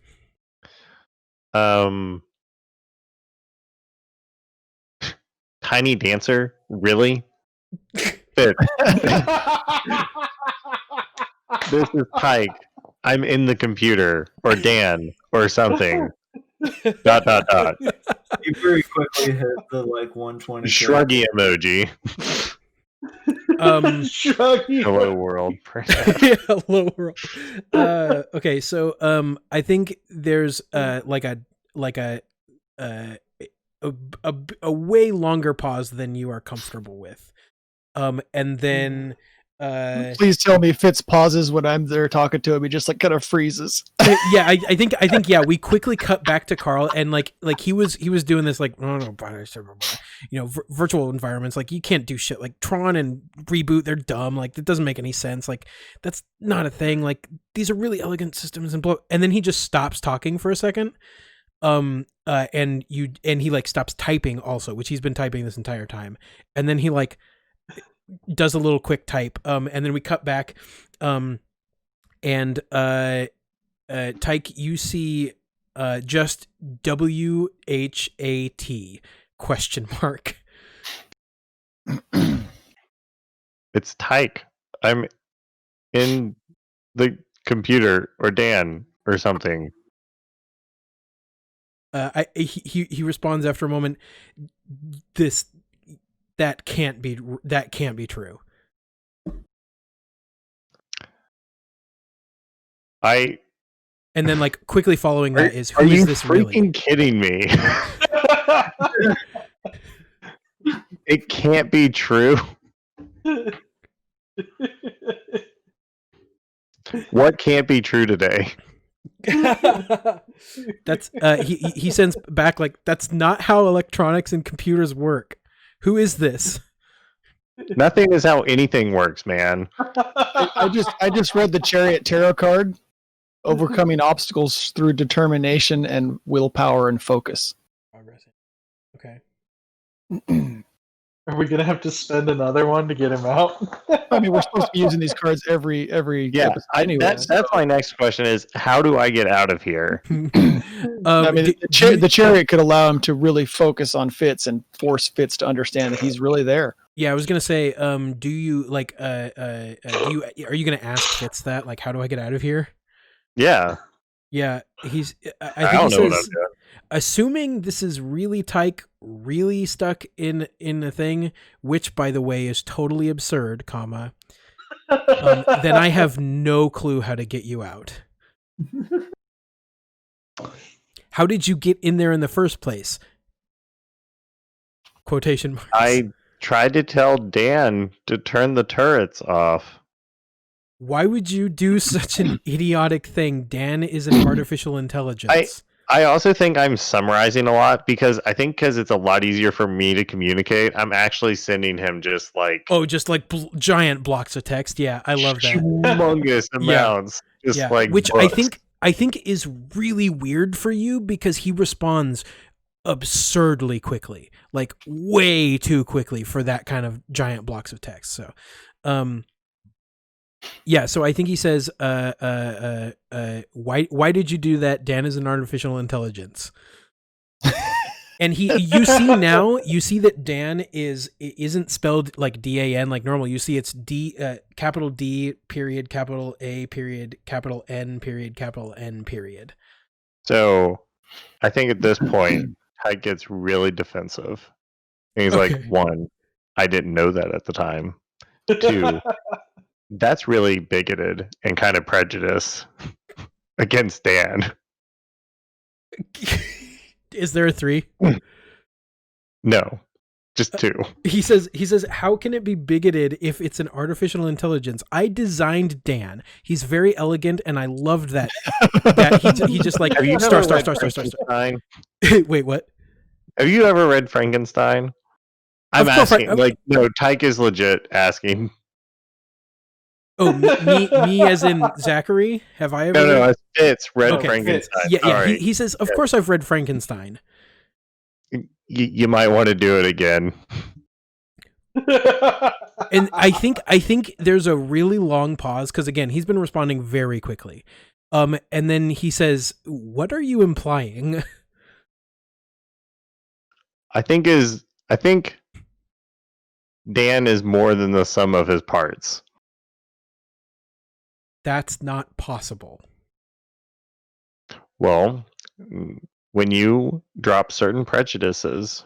Tiny dancer, really? Fitz, this is Tyke. I'm in the computer, or Dan, or something. ... You very quickly hit the like 120. Shruggy emoji. Shruggy. Hello world. Hello world. Okay, so I think there's like a way longer pause than you are comfortable with, and then Please tell me Fitz pauses when I'm there talking to him. He just like kind of freezes. yeah, I think yeah, we quickly cut back to Carl, and like he was doing this like virtual environments, like you can't do shit like Tron and Reboot, they're dumb, like that doesn't make any sense, like that's not a thing, like these are really elegant systems and then he just stops talking for a second, and he like stops typing also, which he's been typing this entire time, and then he like does a little quick type, and then we cut back, and Tyke, you see just WHAT ? It's Tyke. I'm in the computer, or Dan, or something. He responds after a moment. That can't be true. And then like quickly following that is, who is this really? Are you freaking kidding me? It can't be true. What can't be true today? That's he sends back like, that's not how electronics and computers work. Who is this? Nothing is how anything works, man. I just read the Chariot Tarot card, overcoming obstacles through determination and willpower and focus. Okay. Are we gonna have to spend another one to get him out? I mean, we're supposed to be using these cards every Yeah, episode anyway. that's my next question is, how do I get out of here? I mean, the Chariot could allow him to really focus on Fitz and force Fitz to understand that he's really there. Yeah, I was gonna say, do you like, are you gonna ask Fitz that, like, how do I get out of here? Yeah. Yeah, he's. I don't know what I'm doing. Assuming this is really Tyke, really stuck in a thing, which, by the way, is totally absurd, comma. Then I have no clue how to get you out. How did you get in there in the first place? Quotation marks. I tried to tell Dan to turn the turrets off. Why would you do such an idiotic thing? Dan is an artificial intelligence. I also think I'm summarizing a lot because it's a lot easier for me to communicate. I'm actually sending him just like giant blocks of text. Yeah, I love that. Humongous amounts. Yeah. Like which books. I think is really weird for you because he responds absurdly quickly, like way too quickly for that kind of giant blocks of text. So, yeah, so I think he says, why did you do that? Dan is an artificial intelligence. And you see that Dan isn't spelled like DAN like normal. You see it's capital D period, capital A period, capital N period, capital N period. So I think at this point, Tyke gets really defensive. And he's like, 1, I didn't know that at the time. 2, that's really bigoted and kind of prejudice against Dan. Is there a 3? No, just 2. He says, how can it be bigoted if it's an artificial intelligence? I designed Dan. He's very elegant, and I loved that. He just like star. Wait, what? Have you ever read Frankenstein? I'm asking. No, Tyke is legit asking. Oh, me as in Zachary? Have I ever? No, Fitz read Frankenstein. Yeah. Right. He says, of course I've read Frankenstein. You might want to do it again. And I think there's a really long pause because again he's been responding very quickly, and then he says, "What are you implying?" I think Dan is more than the sum of his parts. That's not possible. Well, when you drop certain prejudices,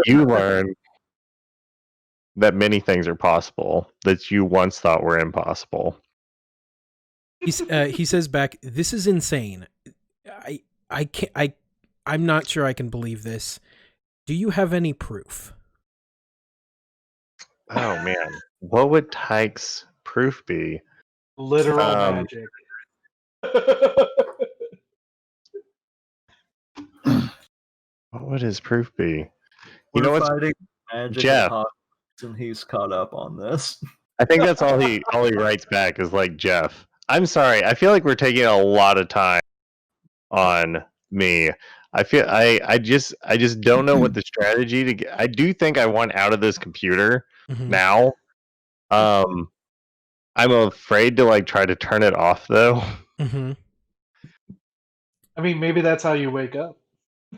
you learn that many things are possible that you once thought were impossible. He says back, "This is insane. I'm not sure I can believe this. Do you have any proof?" Oh man, what would Tyke's proof be? Literal magic. What would his proof be? We're know what's fighting magic, Jeff, and he's caught up on this. I think that's all he writes back is like, Jeff, I'm sorry. I feel like we're taking a lot of time on me. I feel I just don't know what the strategy to get. I do think I want out of this computer now. I'm afraid to like try to turn it off though. Mm-hmm. I mean, maybe that's how you wake up.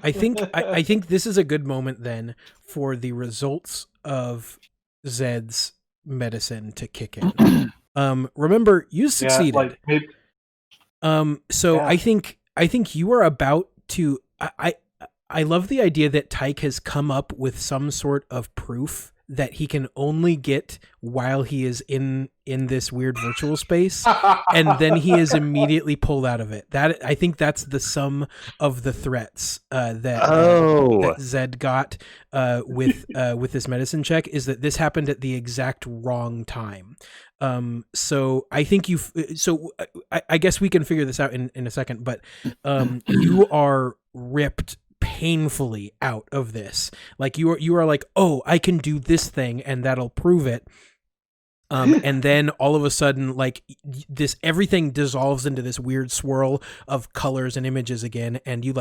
I think this is a good moment then for the results of Zed's medicine to kick in. Remember, you succeeded. So yeah. I think you are about to. I love the idea that Tyke has come up with some sort of proof that he can only get while he is in this weird virtual space, and then he is immediately pulled out of it. That I think that's the sum of the threats that Zed got with this medicine check, is that this happened at the exact wrong time. So I think I guess we can figure this out in a second, but you are ripped painfully out of this. Like you are like, oh, I can do this thing and that'll prove it. And then all of a sudden, like this, everything dissolves into this weird swirl of colors and images again. And you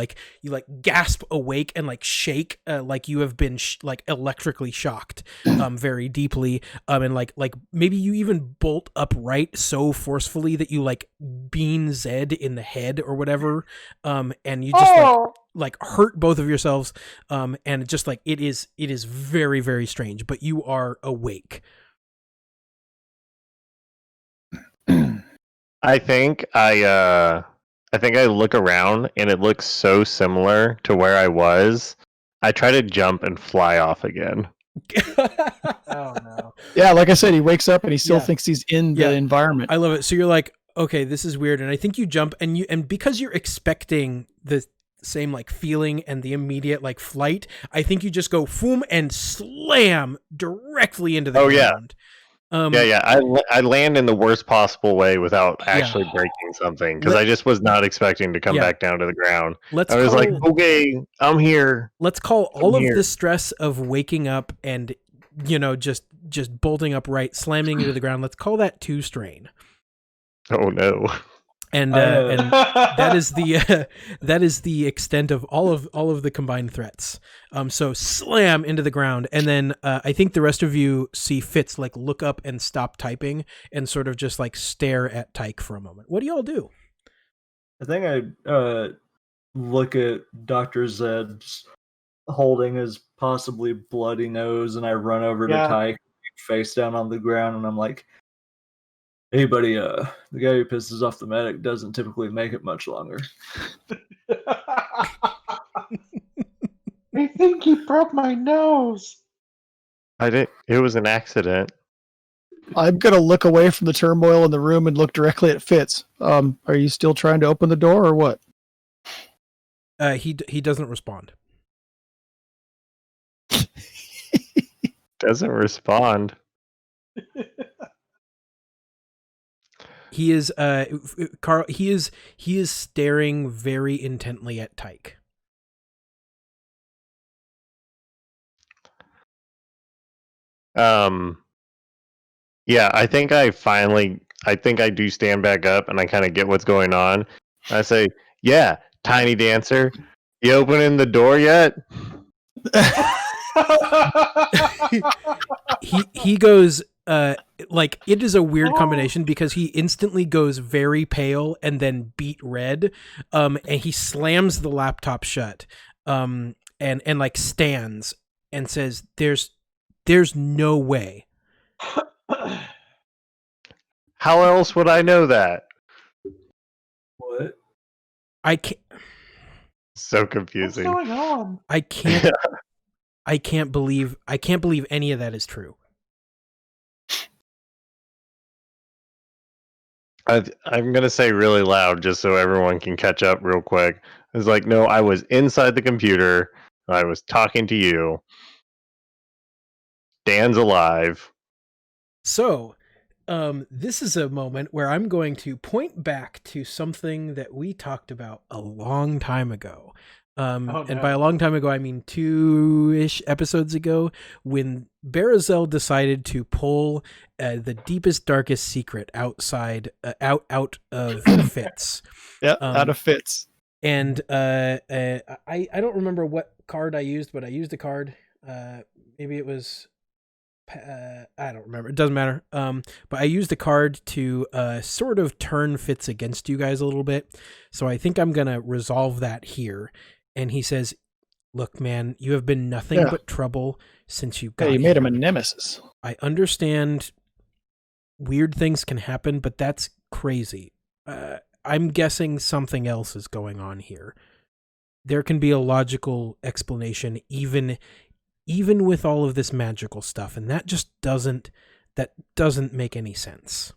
gasp awake and like shake, like you have been like electrically shocked, very deeply. And like maybe you even bolt upright so forcefully that you like bean Zed in the head or whatever. And you just like hurt both of yourselves. And just like, it is very, very strange, but you are awake. I think I look around and it looks so similar to where I was. I try to jump and fly off again. Oh no. Yeah, like I said, he wakes up and he still thinks he's in the environment. I love it. So you're like, okay, this is weird, and I think you jump and because you're expecting the same like feeling and the immediate like flight, I think you just go boom and slam directly into the ground. I land in the worst possible way without actually breaking something, because I just was not expecting to come back down to the ground. I was like, okay, I'm here. Let's call all of the stress of waking up and just bolting upright, slamming into the ground. Let's call that 2 strain. Oh no. And that is the extent of all of the combined threats. So slam into the ground, and then I think the rest of you see Fitz like look up and stop typing and sort of just like stare at Tyke for a moment. What do y'all do? I think I look at Dr. Zed's holding his possibly bloody nose, and I run over to Tyke, face down on the ground, and I'm like, hey, buddy, the guy who pisses off the medic doesn't typically make it much longer. I think he broke my nose. It was an accident. I'm going to look away from the turmoil in the room and look directly at Fitz. Are you still trying to open the door or what? He doesn't respond. Doesn't respond. He is Carl. He is staring very intently at Tyke. Yeah, I think I do stand back up and I kind of get what's going on. I say, yeah, Tiny Dancer, you opening the door yet? he goes, like, it is a weird combination because he instantly goes very pale and then beet red, and he slams the laptop shut, and like stands and says, there's no way. How else would I know that? What? I can't. So confusing. What's going on? I can't believe any of that is true. I'm going to say really loud just so everyone can catch up real quick. It's like, no, I was inside the computer. I was talking to you. Dan's alive. So, this is a moment where I'm going to point back to something that we talked about a long time ago. And by a long time ago, I mean 2-ish episodes ago, when Berezel decided to pull the deepest, darkest secret out of Fitz. Yeah, out of Fitz. And I don't remember what card I used, but I used a card. Maybe it was... I don't remember. It doesn't matter. But I used a card to sort of turn Fitz against you guys a little bit. So I think I'm going to resolve that here. And he says, look, man, you have been nothing but trouble since you got here. You made him a nemesis. I understand weird things can happen, but that's crazy. I'm guessing something else is going on here. There can be a logical explanation, even even with all of this magical stuff, and that just doesn't make any sense.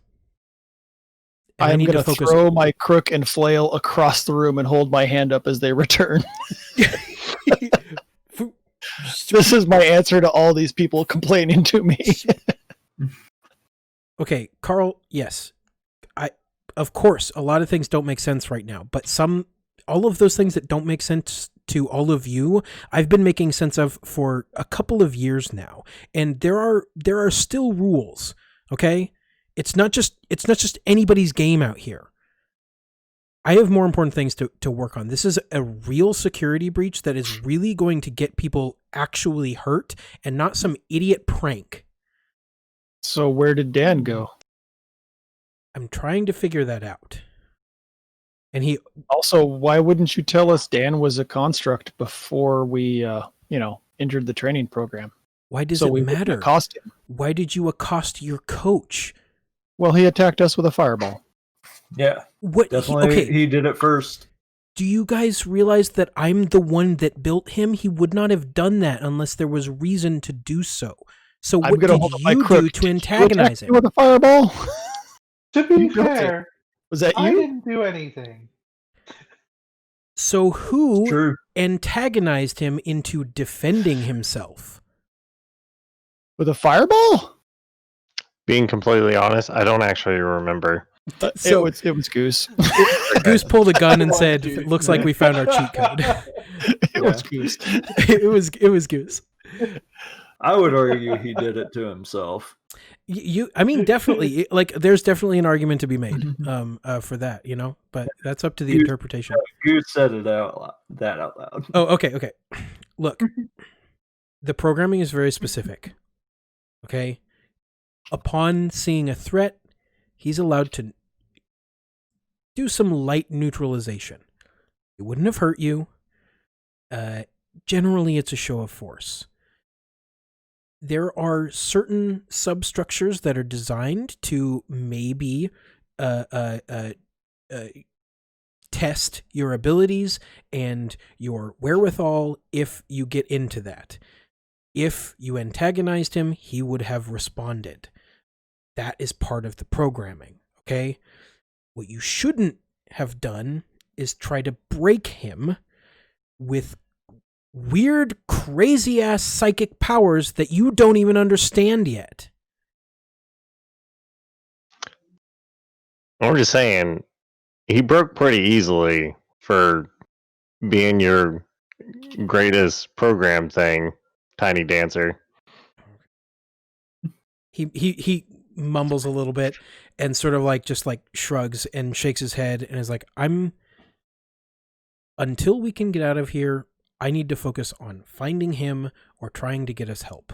And I'm going to throw my crook and flail across the room and hold my hand up as they return. This is my answer to all these people complaining to me. Okay, Carl, yes. Of course, a lot of things don't make sense right now, but all of those things that don't make sense to all of you, I've been making sense of for a couple of years now. And there are still rules, okay? It's not just anybody's game out here. I have more important things to work on. This is a real security breach that is really going to get people actually hurt and not some idiot prank. So where did Dan go? I'm trying to figure that out. And he also, why wouldn't you tell us Dan was a construct before we, entered the training program? Why does it matter? Accost him. Why did you accost your coach? Well, he attacked us with a fireball. Yeah. What? Definitely, he did it first. Do you guys realize that I'm the one that built him? He would not have done that unless there was reason to do so. So what did you do to antagonize him? With a fireball? To be fair, was that you? I didn't do anything. So who antagonized him into defending himself? With a fireball? Being completely honest, I don't actually remember. So it was Goose. Goose pulled a gun and said, "It looks like we found our cheat code." It was Goose. It was Goose. I would argue he did it to himself. I mean, definitely. Like, there's definitely an argument to be made for that, But that's up to the interpretation. Goose said it out loud. Oh, okay. Look, the programming is very specific. Okay, upon seeing a threat, he's allowed to do some light neutralization. It wouldn't have hurt you. Generally, it's a show of force. There are certain substructures that are designed to maybe test your abilities and your wherewithal if you get into that. If you antagonized him, he would have responded. That is part of the programming, okay? What you shouldn't have done is try to break him with weird, crazy-ass psychic powers that you don't even understand yet. I'm just saying, he broke pretty easily for being your greatest program thing, Tiny Dancer. He mumbles a little bit and sort of just shrugs and shakes his head and is like, until we can get out of here, I need to focus on finding him or trying to get us help.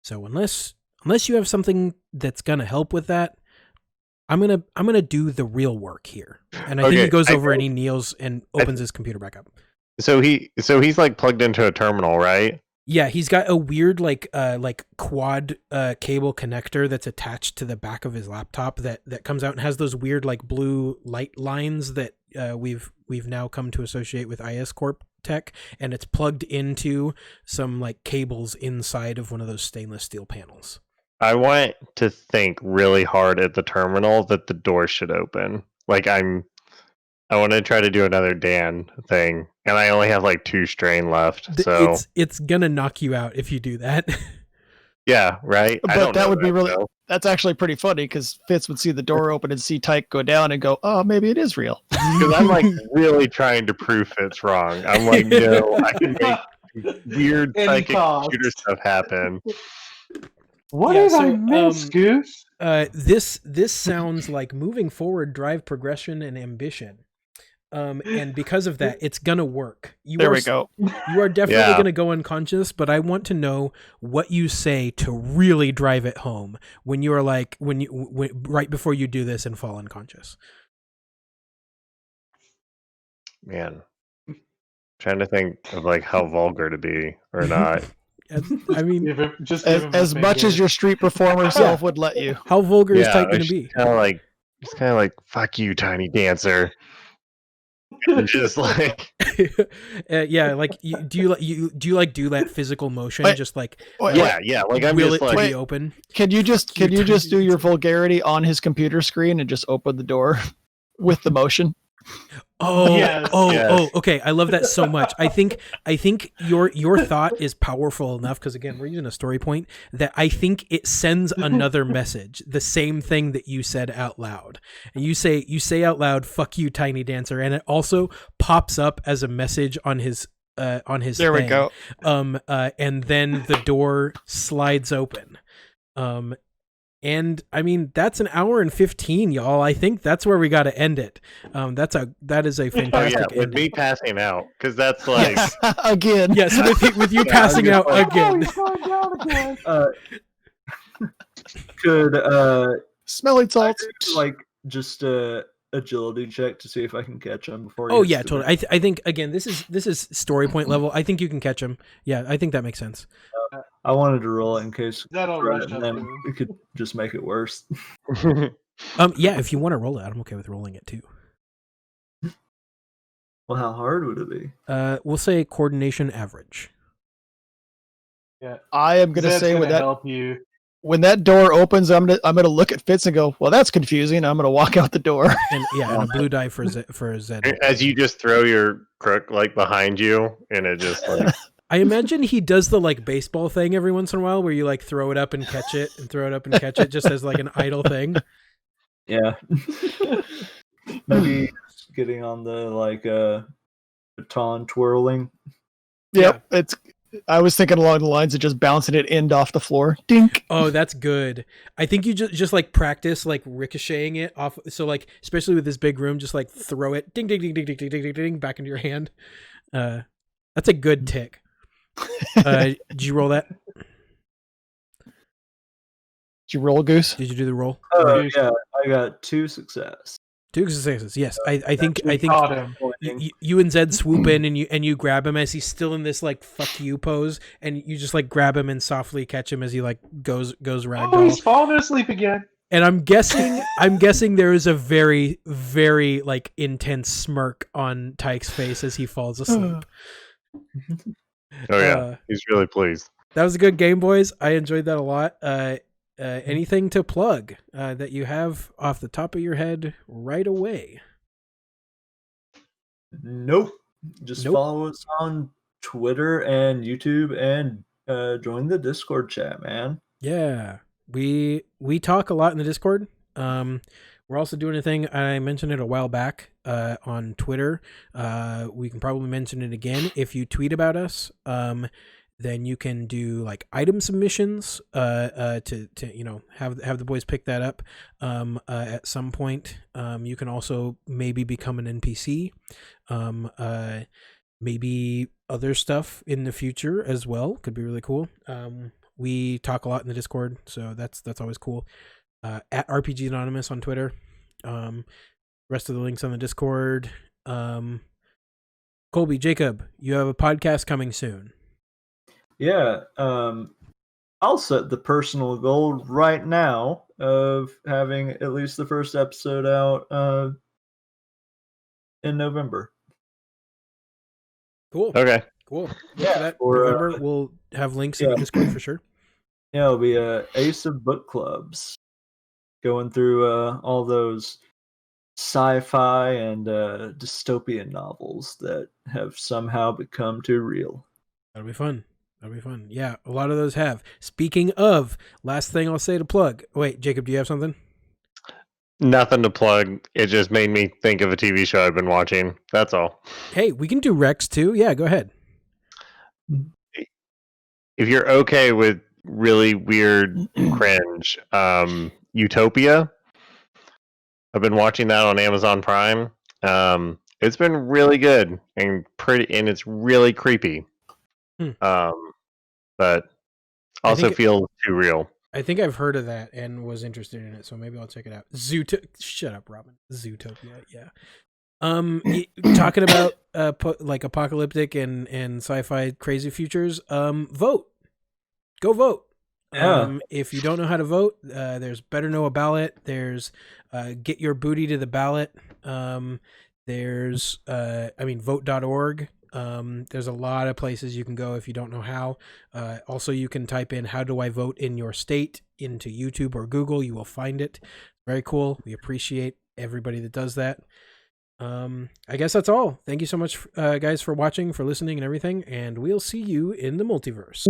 So unless you have something that's gonna help with that, I'm gonna do the real work here. And I think he goes over and he kneels and opens his computer back up. So he's plugged into a terminal, right? Yeah, he's got a weird quad cable connector that's attached to the back of his laptop that comes out and has those weird blue light lines that we've now come to associate with IS Corp tech, and it's plugged into some cables inside of one of those stainless steel panels. I want to think really hard at the terminal that the door should open. I want to try to do another Dan thing, and I only have 2 strain left. So it's gonna knock you out if you do that. Yeah, right. But that would be really. That's actually pretty funny because Fitz would see the door open and see Tyke go down and go, "Oh, maybe it is real." Because I'm really trying to prove Fitz wrong. I'm no, I can make weird psychic computer stuff happen. What did I miss, Goose? This sounds like moving forward, drive, progression, and ambition. And because of that, it's gonna work. There we go. You are definitely gonna go unconscious, but I want to know what you say to really drive it home when you are right before you do this and fall unconscious. Man, trying to think of how vulgar to be or not. I mean, as much as your street performer self would let you. How vulgar is Tyke gonna be? Just kind of like, fuck you, Tiny Dancer. and just like yeah, like do you do that physical motion? Wait, just like wait, yeah, like I'm will just it to like be open? Can you just do your vulgarity on his computer screen and just open the door with the motion? Oh, Yes. Okay. I love that so much. I think your thought is powerful enough because again, we're using a story point that I think it sends another message. The same thing that you said out loud, and you say out loud, "Fuck you, Tiny Dancer," and it also pops up as a message on his there thing. We go. And then the door slides open. And I mean, that's an hour and 15, y'all. I think that's where we got to end it. That is a fantastic. with me passing out because that's like again. Yes, with you passing out again. Could Smelling salts. like just agility check to see if I can catch him before. Oh yeah, totally. I think again, this is story point level. I think you can catch him. Yeah, I think that makes sense. I wanted to roll it in case That'll rush up then to him. it could just make it worse. Yeah, if you want to roll it, I'm okay with rolling it too. Well, how hard would it be? We'll say coordination average. Yeah. I am gonna Zed's say gonna when that help you. when that door opens, I'm gonna look at Fitz and go, well, that's confusing. I'm gonna walk out the door. And yeah, and a blue die for Zed. as you just throw your crook like behind you, and it just like I imagine he does the like baseball thing every once in a while where you like throw it up and catch it and throw it up and catch it just as like an idle thing. Yeah. Maybe getting on the like baton twirling. Yep, it's. I was thinking along the lines of just bouncing it end off the floor. Dink. Oh, that's good. I think you just like practice like ricocheting it off. So like, especially with this big room, just like throw it ding, ding, ding, ding, ding, ding, ding, ding, ding back into your hand. That's a good tick. Did you roll that? Did you roll, Goose? Did you do the roll? Oh yeah, I got 2 success. 2 successes. Yes, I think Caught him. you and Zed swoop in and you grab him as he's still in this like fuck you pose, and you just like grab him and softly catch him as he like goes Oh, he's ragdoll. falling asleep again. And I'm guessing there is a very very like intense smirk on Tyke's face as he falls asleep. oh yeah, he's really pleased. That was a good game, boys. I enjoyed that a lot. Anything to plug that you have off the top of your head right away? Nope. Just follow us on Twitter and YouTube and join the Discord chat, man. Yeah. We talk a lot in the Discord. We're also doing a thing. I mentioned it a while back on Twitter. We can probably mention it again. If you tweet about us, then you can do like item submissions to you know have the boys pick that up at some point. You can also maybe become an NPC, maybe other stuff in the future as well. Could be really cool. We talk a lot in the Discord, so that's always cool. At RPG Anonymous on Twitter. Rest of the links on the Discord. Colby, Jacob, you have a podcast coming soon. Yeah, I'll set the personal goal right now of having at least the first episode out in November. Cool. Okay. Cool. Yeah, For that or, November, we'll have links in the Discord for sure. Yeah, it'll be Ace of Book Clubs, going through all those sci-fi and dystopian novels that have somehow become too real. That'll be fun. Yeah, a lot of those have. Speaking of, last thing I'll say to plug. Wait, Jacob, do you have something? Nothing to plug. It just made me think of a TV show I've been watching. That's all. Hey, we can do Rex too. Yeah, go ahead. If you're okay with really weird cringe, Utopia. I've been watching that on Amazon Prime. It's been really good and it's really creepy. But also feels too real. I think I've heard of that and was interested in it, so maybe I'll check it out. Shut up, Robin. Zootopia, yeah. Talking about like apocalyptic and sci-fi crazy futures. Vote. Go vote. Yeah. If you don't know how to vote, there's Better Know a Ballot. There's Get Your Booty to the Ballot. There's vote.org. There's a lot of places you can go if you don't know how. Also, you can type in "how do I vote in your state" into YouTube or Google. You will find it. Very cool. We appreciate everybody that does that. I guess that's all. Thank you so much, guys, for watching, for listening, and everything. And we'll see you in the multiverse.